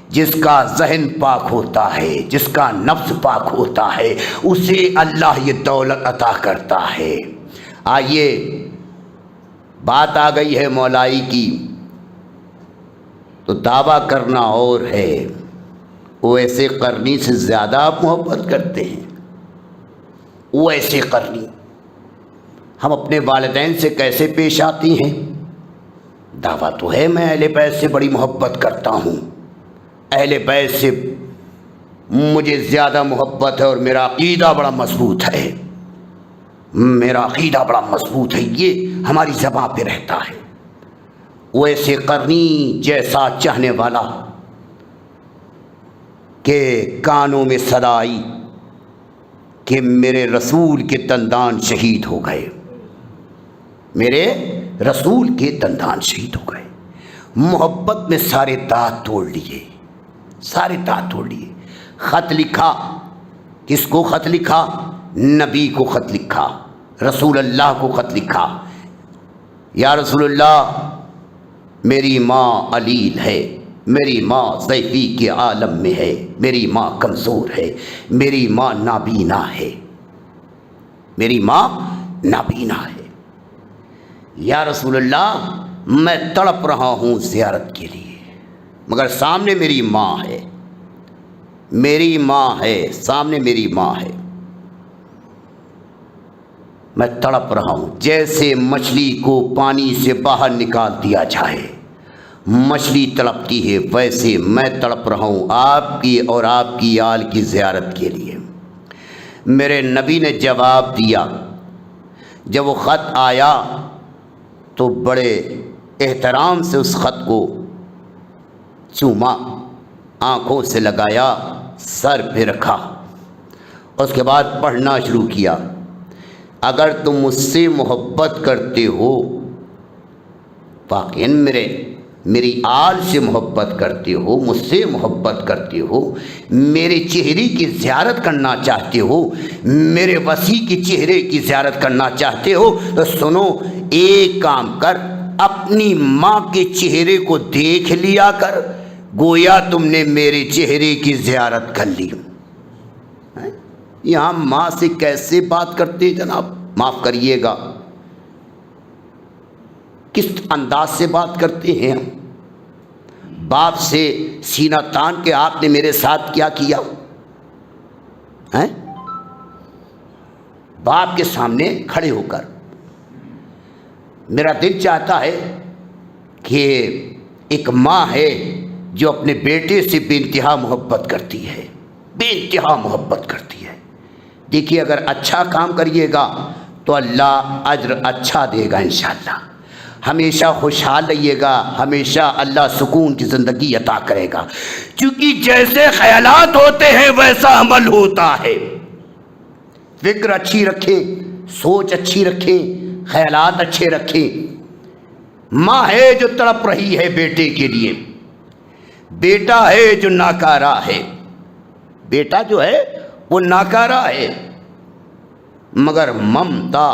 جس کا ذہن پاک ہوتا ہے، جس کا نفس پاک ہوتا ہے اسے اللہ یہ دولت عطا کرتا ہے۔ آئیے بات آ گئی ہے مولائی کی تو دعویٰ کرنا اور ہے، وہ ایسے قرنی سے زیادہ آپ محبت کرتے ہیں، وہ ایسے قرنی۔ ہم اپنے والدین سے کیسے پیش آتی ہیں؟ دعویٰ تو ہے میں اہل بیت سے بڑی محبت کرتا ہوں، اہل بیت سے مجھے زیادہ محبت ہے اور میرا عقیدہ بڑا مضبوط ہے، میرا عقیدہ بڑا مضبوط ہے، یہ ہماری زبان پہ رہتا ہے۔ ویسے قرنی جیسا چاہنے والا کہ کانوں میں صدا آئی کہ میرے رسول کے دندان شہید ہو گئے، میرے رسول کے دندان شہید ہو گئے۔ محبت میں سارے دانت توڑ لیے، سارے دانت توڑ لیے۔ خط لکھا، کس کو خط لکھا؟ نبی کو خط لکھا، رسول اللہ کو خط لکھا، یا رسول اللہ میری ماں علیل ہے، میری ماں ضعیفی کے عالم میں ہے، میری ماں کمزور ہے، میری ماں نابینا ہے، میری ماں نابینا ہے، یا رسول اللہ میں تڑپ رہا ہوں زیارت کے لیے، مگر سامنے میری ماں ہے، میری ماں ہے، سامنے میری ماں ہے، میں تڑپ رہا ہوں۔ جیسے مچھلی کو پانی سے باہر نکال دیا جائے، مچھلی تڑپتی ہے، ویسے میں تڑپ رہا ہوں آپ کی اور آپ کی آل کی زیارت کے لیے۔ میرے نبی نے جواب دیا، جب وہ خط آیا تو بڑے احترام سے اس خط کو چوما، آنکھوں سے لگایا، سر پہ رکھا، اس کے بعد پڑھنا شروع کیا۔ اگر تم مجھ سے محبت کرتے ہو، واقعاً میری آل سے محبت کرتے ہو، مجھ سے محبت کرتے ہو، میرے چہرے کی زیارت کرنا چاہتے ہو، میرے وسیع کے چہرے کی زیارت کرنا چاہتے ہو، تو سنو، ایک کام کر، اپنی ماں کے چہرے کو دیکھ لیا کر، گویا تم نے میرے چہرے کی زیارت کر لی۔ یہاں ماں سے کیسے بات کرتے جناب، معاف کریے گا، کس انداز سے بات کرتے ہیں ہم؟ باپ سے سینہ تان کے آپ نے میرے ساتھ کیا کیا ہے؟ باپ کے سامنے کھڑے ہو کر میرا دل چاہتا ہے کہ ایک ماں ہے جو اپنے بیٹے سے بے انتہا محبت کرتی ہے، بے انتہا محبت کرتی ہے۔ دیکھیے، اگر اچھا کام کریے گا تو اللہ اجر اچھا دے گا انشاءاللہ، ہمیشہ خوشحال رہیے گا، ہمیشہ اللہ سکون کی زندگی عطا کرے گا، کیونکہ جیسے خیالات ہوتے ہیں ویسا عمل ہوتا ہے۔ فکر اچھی رکھیں، سوچ اچھی رکھیں، خیالات اچھے رکھیں۔ ماں ہے جو تڑپ رہی ہے بیٹے کے لیے، بیٹا ہے جو ناکارہ ہے، بیٹا جو ہے وہ ناکارہ ہے، مگر ممتا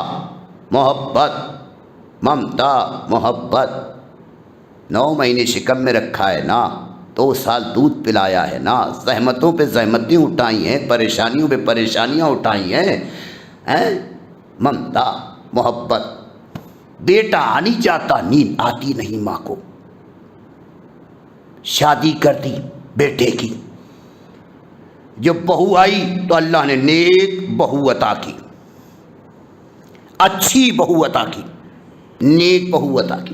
محبت، ممتا محبت 9 مہینے شکم میں رکھا ہے نا، 2 سال دودھ پلایا ہے نا، زحمتوں پہ زحمتیں اٹھائی ہیں، پریشانیوں پہ پریشانیاں اٹھائی ہیں، ممتا محبت۔ بیٹا آ نہیں جاتا، نیند آتی نہیں ماں کو، شادی کر دی بیٹے کی، جب بہو آئی تو اللہ نے نیک بہو عطا کی، اچھی بہو عطا کی، نیک بہو عطا کی،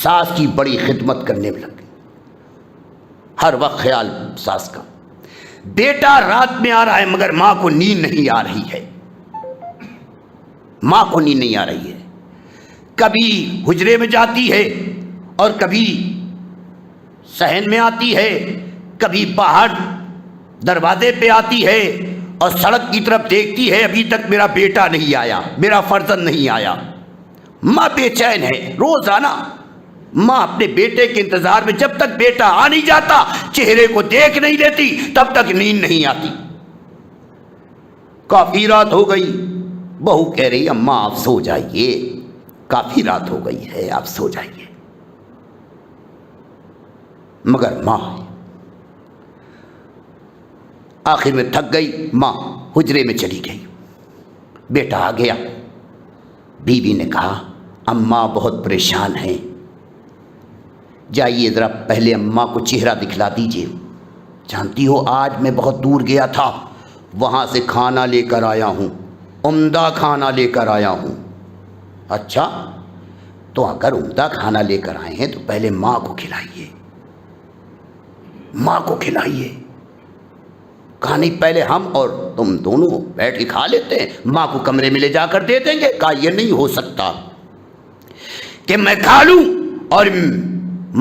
ساس کی بڑی خدمت کرنے میں لگ گئی، ہر وقت خیال ساس کا۔ بیٹا رات میں آ رہا ہے مگر ماں کو نیند نہیں آ رہی ہے، ماں کو نیند نہیں آ رہی ہے، کبھی حجرے میں جاتی ہے اور کبھی صحن میں آتی ہے، کبھی باہر دروازے پہ آتی ہے اور سڑک کی طرف دیکھتی ہے، ابھی تک میرا بیٹا نہیں آیا، میرا فرزند نہیں آیا۔ ماں بے چین ہے، روزانہ ماں اپنے بیٹے کے انتظار میں، جب تک بیٹا آ نہیں جاتا، چہرے کو دیکھ نہیں لیتی، تب تک نیند نہیں آتی۔ کافی رات ہو گئی، بہو کہہ رہی اماں آپ سو جائیے، کافی رات ہو گئی ہے، آپ سو جائیے، مگر ماں آخر میں تھک گئی، ماں حجرے میں چلی گئی، بیٹا آ گیا، بیوی نے کہا اماں بہت پریشان ہیں، جائیے ذرا پہلے اماں کو چہرہ دکھلا دیجیے، جانتی ہو آج میں بہت دور گیا تھا، وہاں سے کھانا لے کر آیا ہوں، عمدہ کھانا لے کر آیا ہوں۔ اچھا، تو اگر عمدہ کھانا لے کر آئے ہیں تو پہلے ماں کو کھلائیے، ماں کو کھلائیے۔ کہا نہیں، پہلے ہم اور تم دونوں بیٹھ کے کھا لیتے ہیں، ماں کو کمرے میں لے جا کر دے دیں گے۔ کہا یہ نہیں ہو سکتا کہ میں کھا لوں اور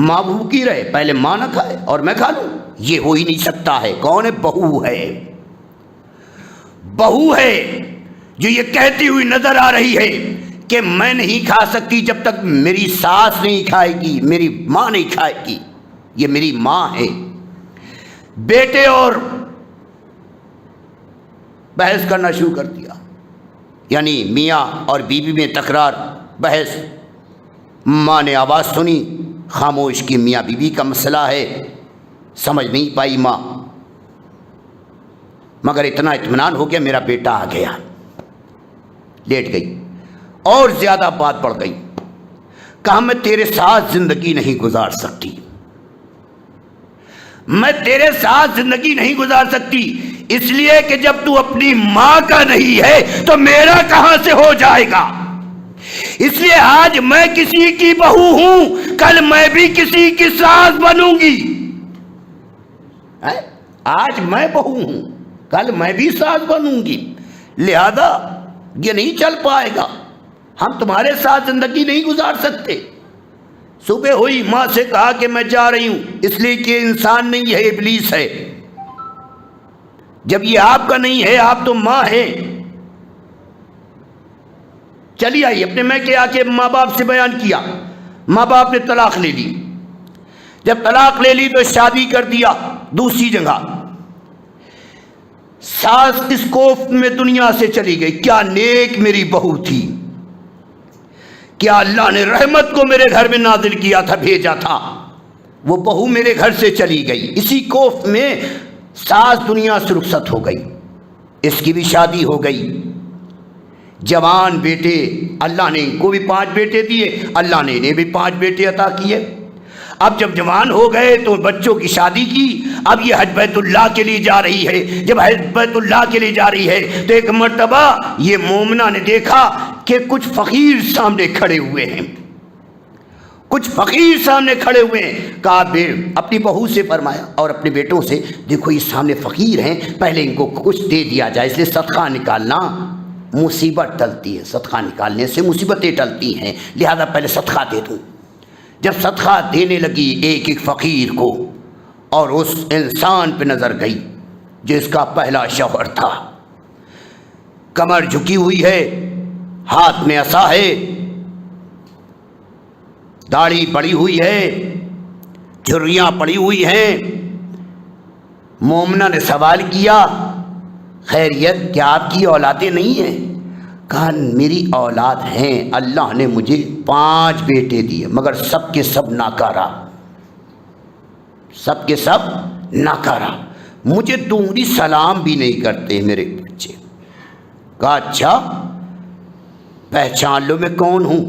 ماں بھوکی رہے، پہلے ماں نہ کھائے اور میں کھا لوں، یہ ہو ہی نہیں سکتا ہے۔ کون ہے؟ بہو ہے، بہو ہے جو یہ کہتی ہوئی نظر آ رہی ہے کہ میں نہیں کھا سکتی جب تک میری ساس نہیں کھائے گی، میری ماں نہیں کھائے گی، یہ میری ماں ہے۔ بیٹے اور بحث کرنا شروع کر دیا، یعنی میاں اور بیوی میں تکرار، بحث۔ ماں نے آواز سنی، خاموش کی میاں بیوی کا مسئلہ ہے، سمجھ نہیں پائی ماں، مگر اتنا اطمینان ہو گیا میرا بیٹا آ گیا، لیٹ گئی اور زیادہ بات بڑھ گئی۔ کہا میں تیرے ساتھ زندگی نہیں گزار سکتی، میں تیرے ساتھ زندگی نہیں گزار سکتی، اس لیے کہ جب تو اپنی ماں کا نہیں ہے تو میرا کہاں سے ہو جائے گا؟ اس لیے آج میں کسی کی بہو ہوں، کل میں بھی کسی کی ساس بنوں گی۔ آج میں بہو ہوں، کل میں بھی ساس بنوں گی، لہذا یہ نہیں چل پائے گا، ہم تمہارے ساتھ زندگی نہیں گزار سکتے۔ صبح ہوئی، ماں سے کہا کہ میں جا رہی ہوں، اس لیے کہ انسان نہیں ہے، ابلیس ہے۔ جب یہ آپ کا نہیں ہے، آپ تو ماں ہیں، چلی آئی اپنے میکے آ کے ماں باپ سے بیان کیا۔ ماں باپ نے طلاق لے لی، جب طلاق لے لی تو شادی کر دیا دوسری جگہ۔ ساس اس کوفت میں دنیا سے چلی گئی۔ کیا نیک میری بہو تھی، کیا اللہ نے رحمت کو میرے گھر میں نازل کیا تھا، بھیجا تھا، وہ بہو میرے گھر سے چلی گئی، اسی کوفت میں ساس دنیا سے رخصت ہو گئی، اس کی بھی شادی ہو گئی۔ جوان بیٹے، اللہ نے ان کو بھی 5 بیٹے دیے، اللہ نے انہیں بھی 5 بیٹے عطا کیے۔ اب جب جوان ہو گئے تو بچوں کی شادی کی، اب یہ حج بیت اللہ کے لیے جا رہی ہے۔ جب حج بیت اللہ کے لیے جا رہی ہے تو ایک مرتبہ یہ مومنہ نے دیکھا کہ کچھ فقیر سامنے کھڑے ہوئے ہیں، کچھ فقیر سامنے کھڑے ہوئے ہیں۔ کہا اپنی بہو سے فرمایا اور اپنے بیٹوں سے، دیکھو یہ سامنے فقیر ہیں، پہلے ان کو کچھ دے دیا جائے، اس لیے صدقہ نکالنا مصیبت ٹلتی ہے، صدقہ نکالنے سے مصیبتیں ٹلتی ہیں، لہذا پہلے صدقہ دے دوں۔ جب صدقہ دینے لگی ایک ایک فقیر کو، اور اس انسان پہ نظر گئی جس کا پہلا شوہر تھا، کمر جھکی ہوئی ہے، ہاتھ میں عصا ہے، داڑھی پڑی ہوئی ہے، جھریاں پڑی ہوئی ہیں۔ مومنہ نے سوال کیا، خیریت، کیا آپ کی اولادیں نہیں ہیں؟ کہا میری اولاد ہیں، اللہ نے مجھے 5 بیٹے دیے، مگر سب کے سب ناکارہ، سب کے سب ناکارہ، مجھے دونگی سلام بھی نہیں کرتے میرے بچے۔ کہا اچھا، پہچان لو میں کون ہوں؟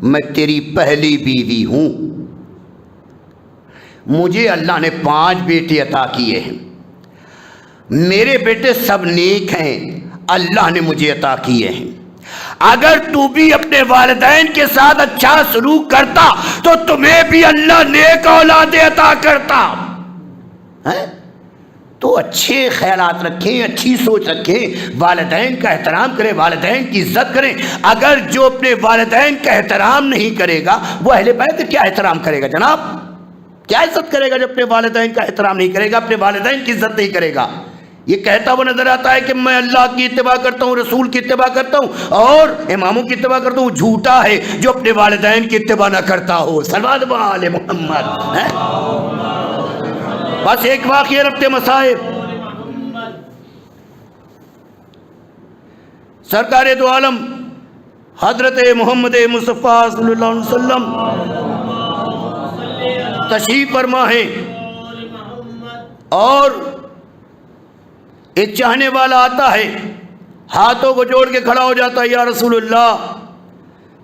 میں تیری پہلی بیوی ہوں، مجھے اللہ نے 5 بیٹے عطا کیے ہیں، میرے بیٹے سب نیک ہیں، اللہ نے مجھے عطا کیے ہیں۔ اگر تو بھی اپنے والدین کے ساتھ اچھا سلوک کرتا تو تمہیں بھی اللہ نیک اولادیں عطا کرتا۔ تو اچھے خیالات رکھیں، اچھی سوچ رکھیں، والدین کا احترام کریں، والدین کی عزت کریں۔ اگر جو اپنے والدین کا احترام نہیں کرے گا وہ اہل بیت کیا احترام کرے گا جناب؟ کیا عزت کرے گا جب اپنے والدین کا احترام نہیں کرے گا، اپنے والدین کی عزت نہیں کرے گا؟ یہ کہتا وہ نظر آتا ہے کہ میں اللہ کی اتباع کرتا ہوں، رسول کی اتباع کرتا ہوں اور اماموں کی اتباع کرتا ہوں، جھوٹا ہے جو اپنے والدین کی اتباع نہ کرتا ہو۔ صلوات علی محمد۔ بس ایک واقعہ رکھتے مصائب، سرکار دو عالم حضرت محمد مصطفیٰ صلی اللہ علیہ وسلم تشریف فرما ہے، اور ایک چاہنے والا آتا ہے، ہاتھوں کو جوڑ کے کھڑا ہو جاتا ہے، یا رسول اللہ،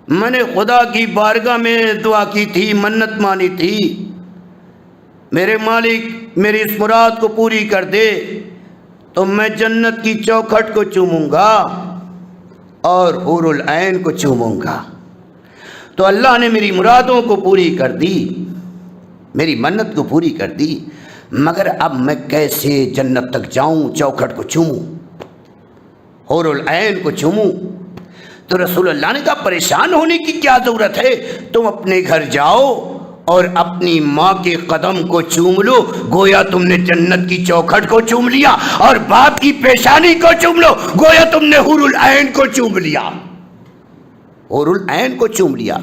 میں نے خدا کی بارگاہ میں دعا کی تھی، منت مانی تھی، میرے مالک میری اس مراد کو پوری کر دے تو میں جنت کی چوکھٹ کو چوموں گا اور حور العین کو چوموں گا۔ تو اللہ نے میری مرادوں کو پوری کر دی، میری منت کو پوری کر دی، مگر اب میں کیسے جنت تک جاؤں، چوکھٹ کو چوموں، حور العین کو چوموں؟ تو رسول اللہ نے کہا پریشان ہونے کی کیا ضرورت ہے، تم اپنے گھر جاؤ اور اپنی ماں کے قدم کو چوم لو، گویا تم نے جنت کی چوکھٹ کو چوم لیا، اور باپ کی پیشانی کو چوم لو، گویا تم نے حور العین کو چوم لیا، حور العین کو چوم لیا۔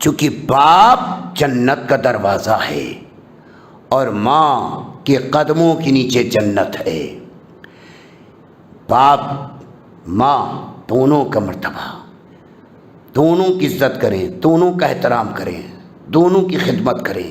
چونکہ باپ جنت کا دروازہ ہے اور ماں کے قدموں کے نیچے جنت ہے۔ باپ ماں دونوں کا مرتبہ، دونوں کی عزت کریں، دونوں کا احترام کریں، دونوں کی خدمت کریں۔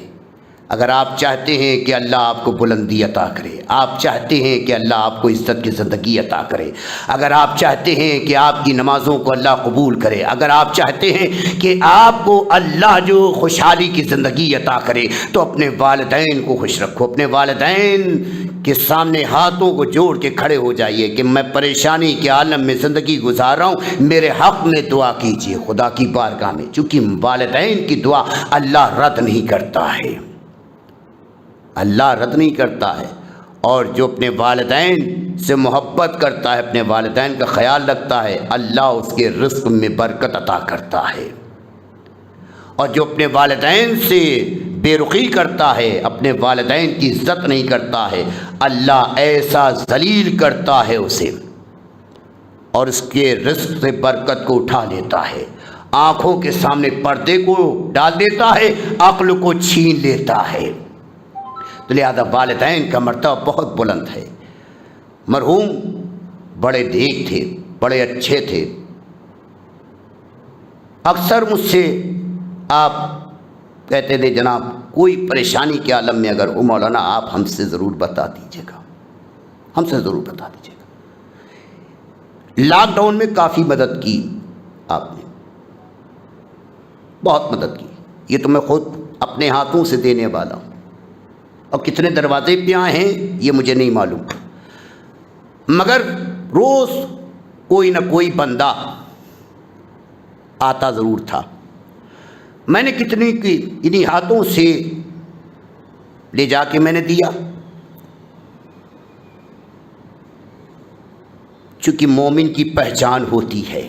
اگر آپ چاہتے ہیں کہ اللہ آپ کو بلندی عطا کرے، آپ چاہتے ہیں کہ اللہ آپ کو عزت کی زندگی عطا کرے، اگر آپ چاہتے ہیں کہ آپ کی نمازوں کو اللہ قبول کرے، اگر آپ چاہتے ہیں کہ آپ کو اللہ جو خوشحالی کی زندگی عطا کرے، تو اپنے والدین کو خوش رکھو، اپنے والدین کے سامنے ہاتھوں کو جوڑ کے کھڑے ہو جائیے کہ میں پریشانی کے عالم میں زندگی گزار رہا ہوں، میرے حق میں دعا کیجیے خدا کی بارگاہ میں، چونکہ والدین کی دعا اللہ رد نہیں کرتا ہے، اللہ رد نہیں کرتا ہے۔ اور جو اپنے والدین سے محبت کرتا ہے، اپنے والدین کا خیال رکھتا ہے، اللہ اس کے رزق میں برکت عطا کرتا ہے۔ اور جو اپنے والدین سے بے رخی کرتا ہے، اپنے والدین کی عزت نہیں کرتا ہے، اللہ ایسا ذلیل کرتا ہے اسے، اور اس کے رزق سے برکت کو اٹھا لیتا ہے، آنکھوں کے سامنے پردے کو ڈال دیتا ہے، عقل کو چھین لیتا ہے۔ تو لہذا والدین کا مرتبہ بہت بلند ہے۔ مرحوم بڑے نیک تھے، بڑے اچھے تھے۔ اکثر مجھ سے آپ کہتے تھے جناب کوئی پریشانی کے عالم میں اگر ہو مولانا آپ ہم سے ضرور بتا دیجیے گا، ہم سے ضرور بتا دیجیے گا۔ لاک ڈاؤن میں کافی مدد کی آپ نے، بہت مدد کی، یہ تو میں خود اپنے ہاتھوں سے دینے والا ہوں، اور کتنے دروازے پہ آئے ہیں یہ مجھے نہیں معلوم، مگر روز کوئی نہ کوئی بندہ آتا ضرور تھا۔ میں نے کتنی کی انہی ہاتھوں سے لے جا کے میں نے دیا، چونکہ مومن کی پہچان ہوتی ہے،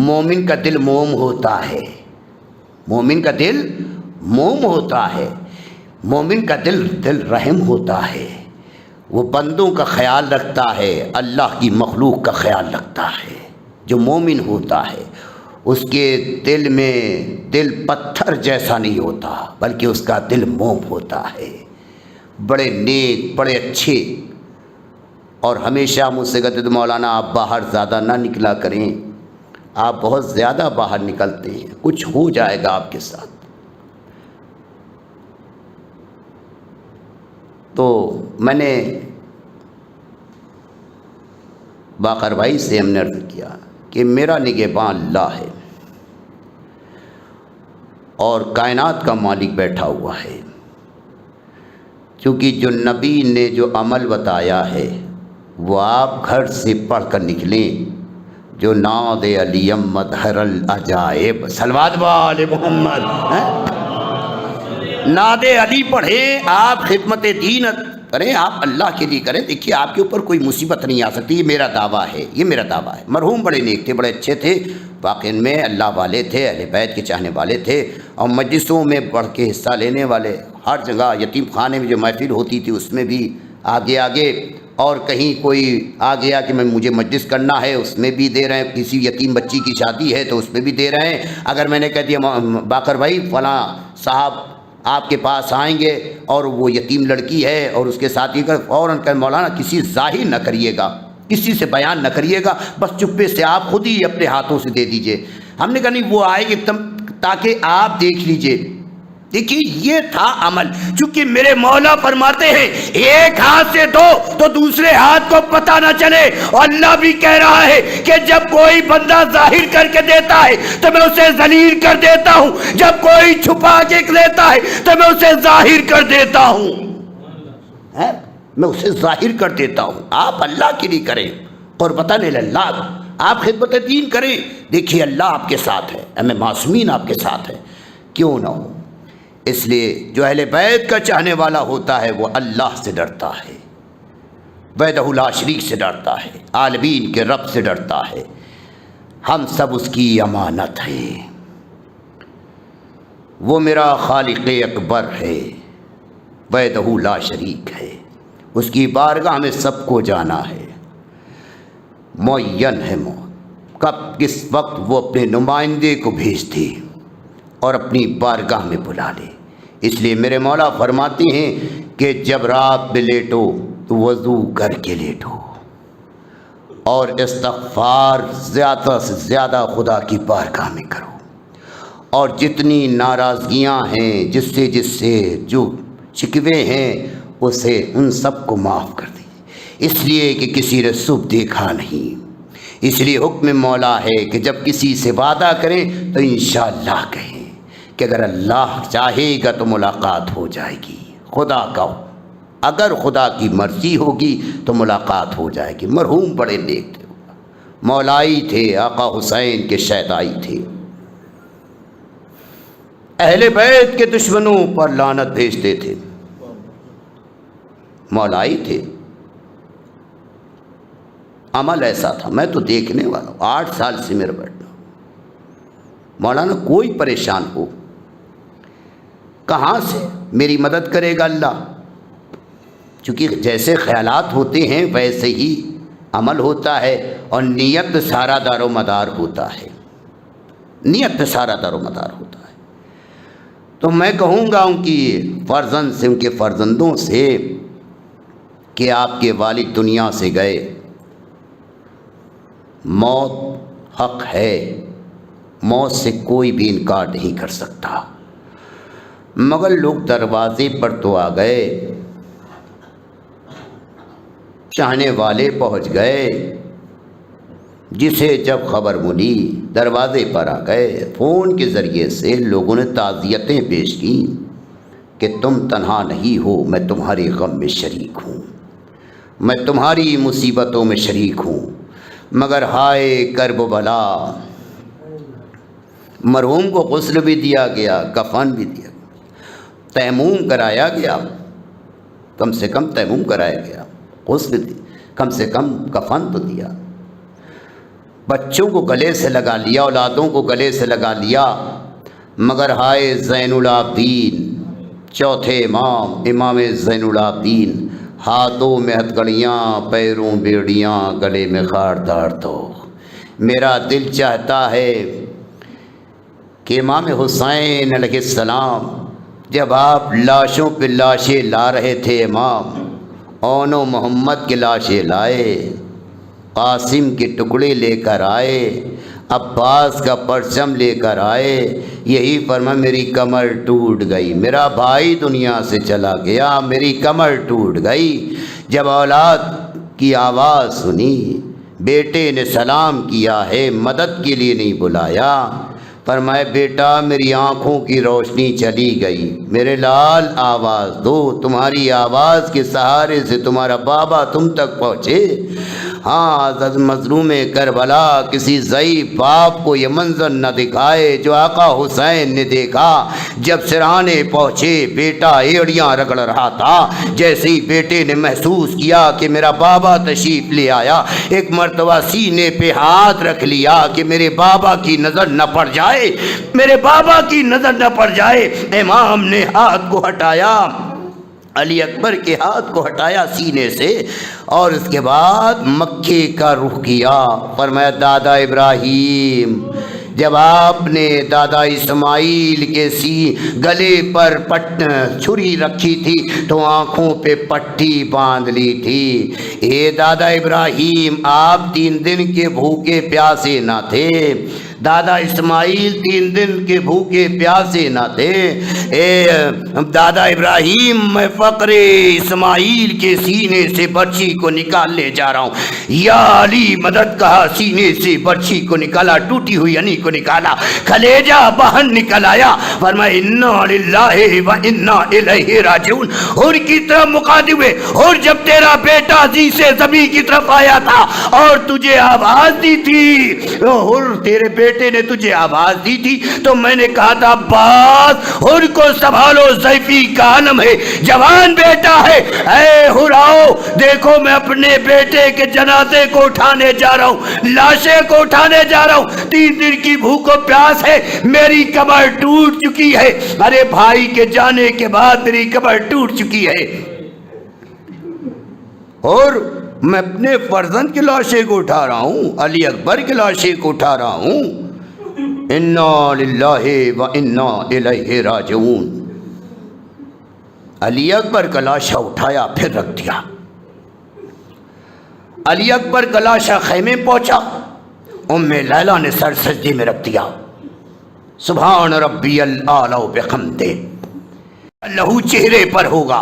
مومن کا دل موم ہوتا ہے، مومن کا دل موم ہوتا ہے، مومن کا دل رحم ہوتا ہے، وہ بندوں کا خیال رکھتا ہے، اللہ کی مخلوق کا خیال رکھتا ہے۔ جو مومن ہوتا ہے اس کے دل میں دل پتھر جیسا نہیں ہوتا، بلکہ اس کا دل موم ہوتا ہے۔ بڑے نیک، بڑے اچھے، اور ہمیشہ مجھ سے کہتے تھے مولانا آپ باہر زیادہ نہ نکلا کریں، آپ بہت زیادہ باہر نکلتے ہیں، کچھ ہو جائے گا آپ کے ساتھ۔ تو میں نے باقر بھائی سے ہم نے عرض کیا کہ میرا نگہباں اللہ ہے، اور کائنات کا مالک بیٹھا ہوا ہے، کیونکہ جو نبی نے جو عمل بتایا ہے وہ آپ گھر سے پڑھ کر نکلیں، جو ناد علیم مظہر العجائب، صلوات والے محمد، ناد علی پڑھیں، آپ خدمت دین کریں، آپ اللہ کے لیے کریں، دیکھیے آپ کے اوپر کوئی مصیبت نہیں آ سکتی، یہ میرا دعویٰ ہے، یہ میرا دعویٰ ہے۔ مرحوم بڑے نیک تھے، بڑے اچھے تھے، واقعی میں اللہ والے تھے، اہل بیت کے چاہنے والے تھے، اور مجلسوں میں بڑھ کے حصہ لینے والے، ہر جگہ یتیم خانے میں جو محفل ہوتی تھی اس میں بھی آگے آگے، اور کہیں کوئی آ گیا کہ مجھے مجلس کرنا ہے اس میں بھی دے رہے ہیں، کسی یتیم بچی کی شادی ہے تو اس میں بھی دے رہے ہیں۔ اگر میں نے کہہ دیا باقر بھائی فلاں صاحب آپ کے پاس آئیں گے اور وہ یتیم لڑکی ہے اور اس کے ساتھ یہ فوراً کہ مولانا کسی ظاہر نہ کریے گا، کسی سے بیان نہ کریے گا، بس چپے سے آپ خود ہی اپنے ہاتھوں سے دے دیجئے۔ ہم نے کہا نہیں وہ آئے گی تاکہ آپ دیکھ لیجئے۔ دیکھیے یہ تھا عمل، چونکہ میرے مولا فرماتے ہیں ایک ہاتھ سے دو تو دوسرے ہاتھ کو پتہ نہ چلے، اور اللہ بھی کہہ رہا ہے کہ جب کوئی بندہ ظاہر کر کے دیتا ہے تو میں اسے ذلیل کر دیتا ہوں، جب کوئی چھپا کے لیتا ہے تو میں اسے ظاہر کر دیتا ہوں، میں اسے ظاہر کر دیتا ہوں۔ آپ اللہ کے لیے کریں، قربتاً اللہ، آپ خدمت دین کریں، دیکھیے اللہ آپ کے ساتھ ہے، ہمیں معصومین آپ کے ساتھ ہے، کیوں نہ ہو۔ اس لیے جو اہل بیت کا چاہنے والا ہوتا ہے وہ اللہ سے ڈرتا ہے، وحدہ لا شریک سے ڈرتا ہے، عالمین کے رب سے ڈرتا ہے۔ ہم سب اس کی امانت ہے، وہ میرا خالق اکبر ہے، وحدہ لا شریک ہے، اس کی بارگاہ میں سب کو جانا ہے، معین ہے موت، کب کس وقت وہ اپنے نمائندے کو بھیج دے اور اپنی بارگاہ میں بلا لے۔ اس لیے میرے مولا فرماتے ہیں کہ جب رات میں لیٹو تو وضو کر کے لیٹو اور استغفار زیادہ سے زیادہ خدا کی بارگاہ میں کرو، اور جتنی ناراضگیاں ہیں، جس سے جو شکوے ہیں، اسے ان سب کو معاف کر دیجیے، اس لیے کہ کسی نے صبح دیکھا نہیں۔ اس لیے حکم مولا ہے کہ جب کسی سے وعدہ کریں تو انشاءاللہ کہیں کہ اگر اللہ چاہے گا تو ملاقات ہو جائے گی، خدا کا اگر خدا کی مرضی ہوگی تو ملاقات ہو جائے گی۔ مرحوم بڑے نیک تھے، مولائی تھے، آقا حسین کے شیدائی تھے، اہل بیت کے دشمنوں پر لعنت بھیجتے تھے، مولائی تھے، عمل ایسا تھا، میں تو دیکھنے والا ہوں، 8 سال سے میرا بیٹھنا، مولانا کوئی پریشان ہو کہاں سے میری مدد کرے گا اللہ، چونکہ جیسے خیالات ہوتے ہیں ویسے ہی عمل ہوتا ہے، اور نیت سارا دار و مدار ہوتا ہے، نیت سارا دار و مدار ہوتا ہے۔ تو میں کہوں گا ان کی فرزند سے، ان کے فرزندوں سے کہ آپ کے والد دنیا سے گئے، موت حق ہے، موت سے کوئی بھی انکار نہیں کر سکتا، مگر لوگ دروازے پر تو آ گئے، چاہنے والے پہنچ گئے، جسے جب خبر ملی دروازے پر آ گئے، فون کے ذریعے سے لوگوں نے تعزیتیں پیش کیں کہ تم تنہا نہیں ہو، میں تمہارے غم میں شریک ہوں، میں تمہاری مصیبتوں میں شریک ہوں، مگر ہائے کرب و بلا، مرحوم کو غسل بھی دیا گیا، کفن بھی دیا گیا، تیمم کرایا گیا، کم سے کم تیمم کرایا گیا، غسل دی، کم سے کم کفن تو دیا، بچوں کو گلے سے لگا لیا، اولادوں کو گلے سے لگا لیا، مگر ہائے زین العابدین، چوتھے امام زین العابدین، ہاتھوں میں ہتھکڑیاں، پیروں بیڑیاں، گلے میں خاردار تو میرا دل چاہتا ہے کہ امام حسین علیہ السلام جب آپ لاشوں پہ لاشیں لا رہے تھے، امام اون و محمد کے لاشیں لائے، قاسم کے ٹکڑے لے کر آئے، عباس کا پرچم لے کر آئے، یہی فرما میری کمر ٹوٹ گئی، میرا بھائی دنیا سے چلا گیا، میری کمر ٹوٹ گئی۔ جب اولاد کی آواز سنی، بیٹے نے سلام کیا ہے، مدد کے لیے نہیں بلایا، فرمایا بیٹا میری آنکھوں کی روشنی چلی گئی، میرے لال آواز دو، تمہاری آواز کے سہارے سے تمہارا بابا تم تک پہنچے۔ ہاں حضرت مظلوم کربلا کسی ضعیف باپ کو یہ منظر نہ دکھائے جو آقا حسین نے دیکھا، جب سرہانے پہنچے بیٹا ایڑیاں رگڑ رہا تھا، جیسے ہی بیٹے نے محسوس کیا کہ میرا بابا تشریف لے آیا، ایک مرتبہ سینے پہ ہاتھ رکھ لیا کہ میرے بابا کی نظر نہ پڑ جائے، میرے بابا کی نظر نہ پڑ جائے۔ امام نے ہاتھ کو ہٹایا، علی اکبر کے ہاتھ کو ہٹایا سینے سے، اور اس کے بعد مکے کا رخ کیا، فرمایا دادا ابراہیم، جب آپ نے دادا اسماعیل کے گلے پر چھری رکھی تھی تو آنکھوں پہ پٹی باندھ لی تھی، اے دادا ابراہیم آپ 3 دن کے بھوکے پیاسے نہ تھے، دادا اسماعیل 3 دن کے بھوکے پیاسے نہ تھے. اے دادا ابراہیم میں فقر اسماعیل کے سینے سے برچھی کو نکال لے جا رہا ہوں. یا علی مدد کہا, سینے سے برچھی کو نکالا, ٹوٹی ہوئی انی کو نکالا, کلیجہ باہر نکل آیا. فرمایا انا للہ و انا الیہ راجعون. اور کی طرف مقادم ہوئے, اور جب تیرا بیٹا عزیز سے زمین کی طرف آیا تھا اور تجھے آواز دی تھی, اور تیرے بیٹے نے تجھے آواز دی تھی, تو میں نے کہا تھا عباس اور کو سنبھالو, ضعیفی کا عالم ہے, جوان بیٹا ہے. اے ہراؤ, دیکھو میں اپنے بیٹے کے جنازے کو اٹھانے جا رہا ہوں, لاشیں کو اٹھانے جا رہا ہوں. 3 دن کی بھوک و پیاس ہے, میری کمر ٹوٹ چکی ہے. ارے بھائی کے جانے کے بعد میری کمر ٹوٹ چکی ہے, اور میں اپنے فرزند کی لاشیں کو اٹھا رہا ہوں, علی اکبر کی لاشیں کو اٹھا رہا ہوں. انا للہ و انا الیہ راجعون. علی اکبر کا لاشا اٹھایا, پھر رکھ دیا. علی اکبر کا لاشا خیمے پہنچا, ام لیلہ نے سر سجدے میں رکھ دیا. سبحان ربی الاعلی بحمدہ, لہو چہرے پر ہوگا.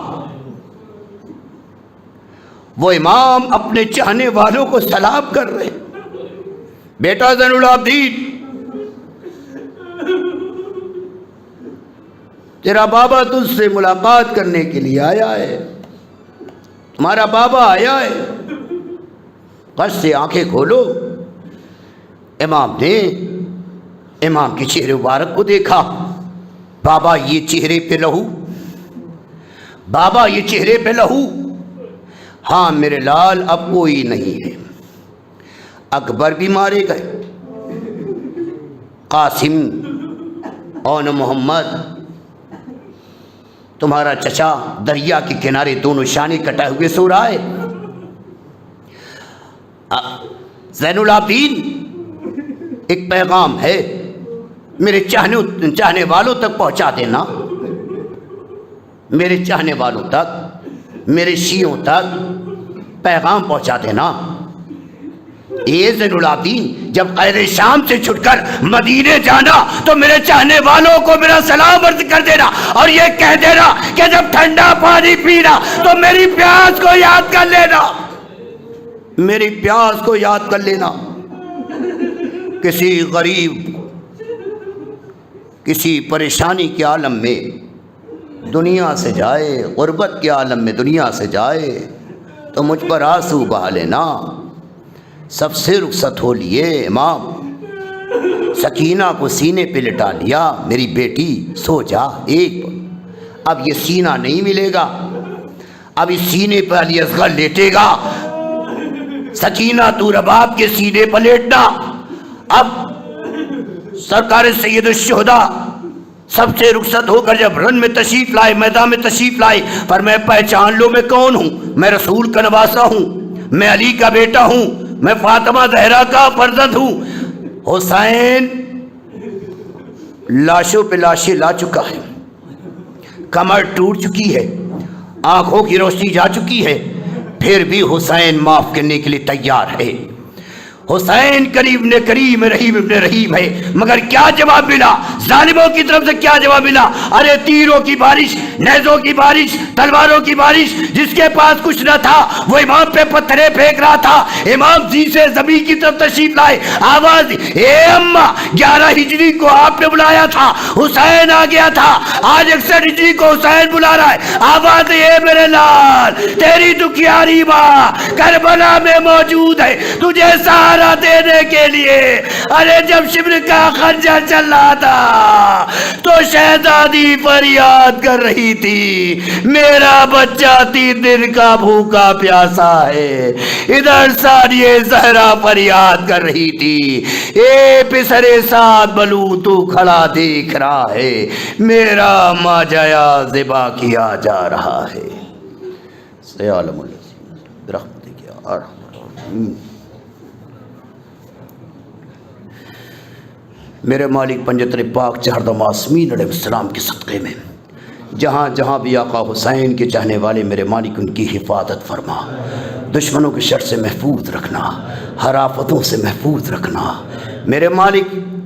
وہ امام اپنے چاہنے والوں کو سلام کر رہے. بیٹا زین العابدین, تیرا بابا تجھ سے ملاقات کرنے کے لیے آیا ہے, تمہارا بابا آیا ہے, غش سے آنکھیں کھولو. امام نے امام کے چہرے مبارک کو دیکھا. بابا یہ چہرے پہ لہو, بابا یہ چہرے پہ لہو. ہاں میرے لال اب کوئی نہیں ہے. اکبر بھی مارے گئے, قاسم اور محمد, تمہارا چچا دریا کے کنارے دونوں شانے کٹائے ہوئے سو رہا ہے. زین العابدین, ایک پیغام ہے, میرے چاہنے والوں تک پہنچا دینا, میرے چاہنے والوں تک, میرے شیعوں تک پیغام پہنچا دینا. اے زین العابدین, جب غیر شام سے چھٹ کر مدینے جانا تو میرے چاہنے والوں کو میرا سلام عرض کر دینا, اور یہ کہہ دینا کہ جب ٹھنڈا پانی پینا تو میری پیاس کو یاد کر لینا, میری پیاس کو یاد کر لینا. کسی غریب, کسی پریشانی کے عالم میں دنیا سے جائے, غربت کے عالم میں دنیا سے جائے, تو مجھ پر آنسو بہا لینا. سب سے رخصت ہو لیے امام. سکینہ کو سینے پہ لٹا لیا, میری بیٹی سو جا. ایک اب یہ سینہ نہیں ملے گا, اب اس سینے پہ علی اصغر لیٹے گا. سکینہ تو رباب کے سینے پہ لیٹنا. اب سرکار سید الشہداء سب سے رخصت ہو کر جب رن میں تشریف لائے, میدان میں تشریف لائے, پر میں پہچان لو میں کون ہوں. میں رسول کا نواسا ہوں, میں علی کا بیٹا ہوں, میں فاطمہ زہرا کا فرزند ہوں. حسین لاشوں پہ لاشیں لا چکا ہے, کمر ٹوٹ چکی ہے, آنکھوں کی روشنی جا چکی ہے, پھر بھی حسین معاف کرنے کے لیے تیار ہے. حسین کریم نے کریم رحیم ابن رحیم ہے, مگر کیا جواب ملا ظالموں کی طرف سے, کیا جواب ملا؟ ارے تیروں کی بارش, نیزوں کی بارش, تلواروں کی بارش. جس کے پاس کچھ نہ تھا وہ امام پہ پتھریں پھینک رہا تھا. امام جی سے زمین کی طرف تشریف لائے, آواز اے اماں, 11 ہجری کو آپ نے بلایا تھا, حسین آ گیا تھا. آج 61 ہجری کو حسین بلا رہا ہے. آواز اے میرے لال, تیری دکھیاری ماں کربلا میں موجود ہے تجھے سہارا دینے کے لیے. ارے جب شبر کا خنجر چل رہا تھا تو شہزادی فریاد کر رہی تھی, میرا بچہ 3 دن کا بھوکا پیاسا ہے. ادھر ثانیہ زہرا فریاد کر رہی تھی, اے پسرے سعد بلو تو کھڑا دیکھ رہا ہے, میرا ماجایا ذبح کیا جا رہا ہے. سیالم اللہ رحمت کیا. میرے مالک پنجتر پاک چہردہ معصومین علیہ السلام کے صدقے میں جہاں جہاں بھی آقا حسین کے چاہنے والے میرے مالک ان کی حفاظت فرما, دشمنوں کے شر سے محفوظ رکھنا, ہر آفتوں سے محفوظ رکھنا. میرے مالک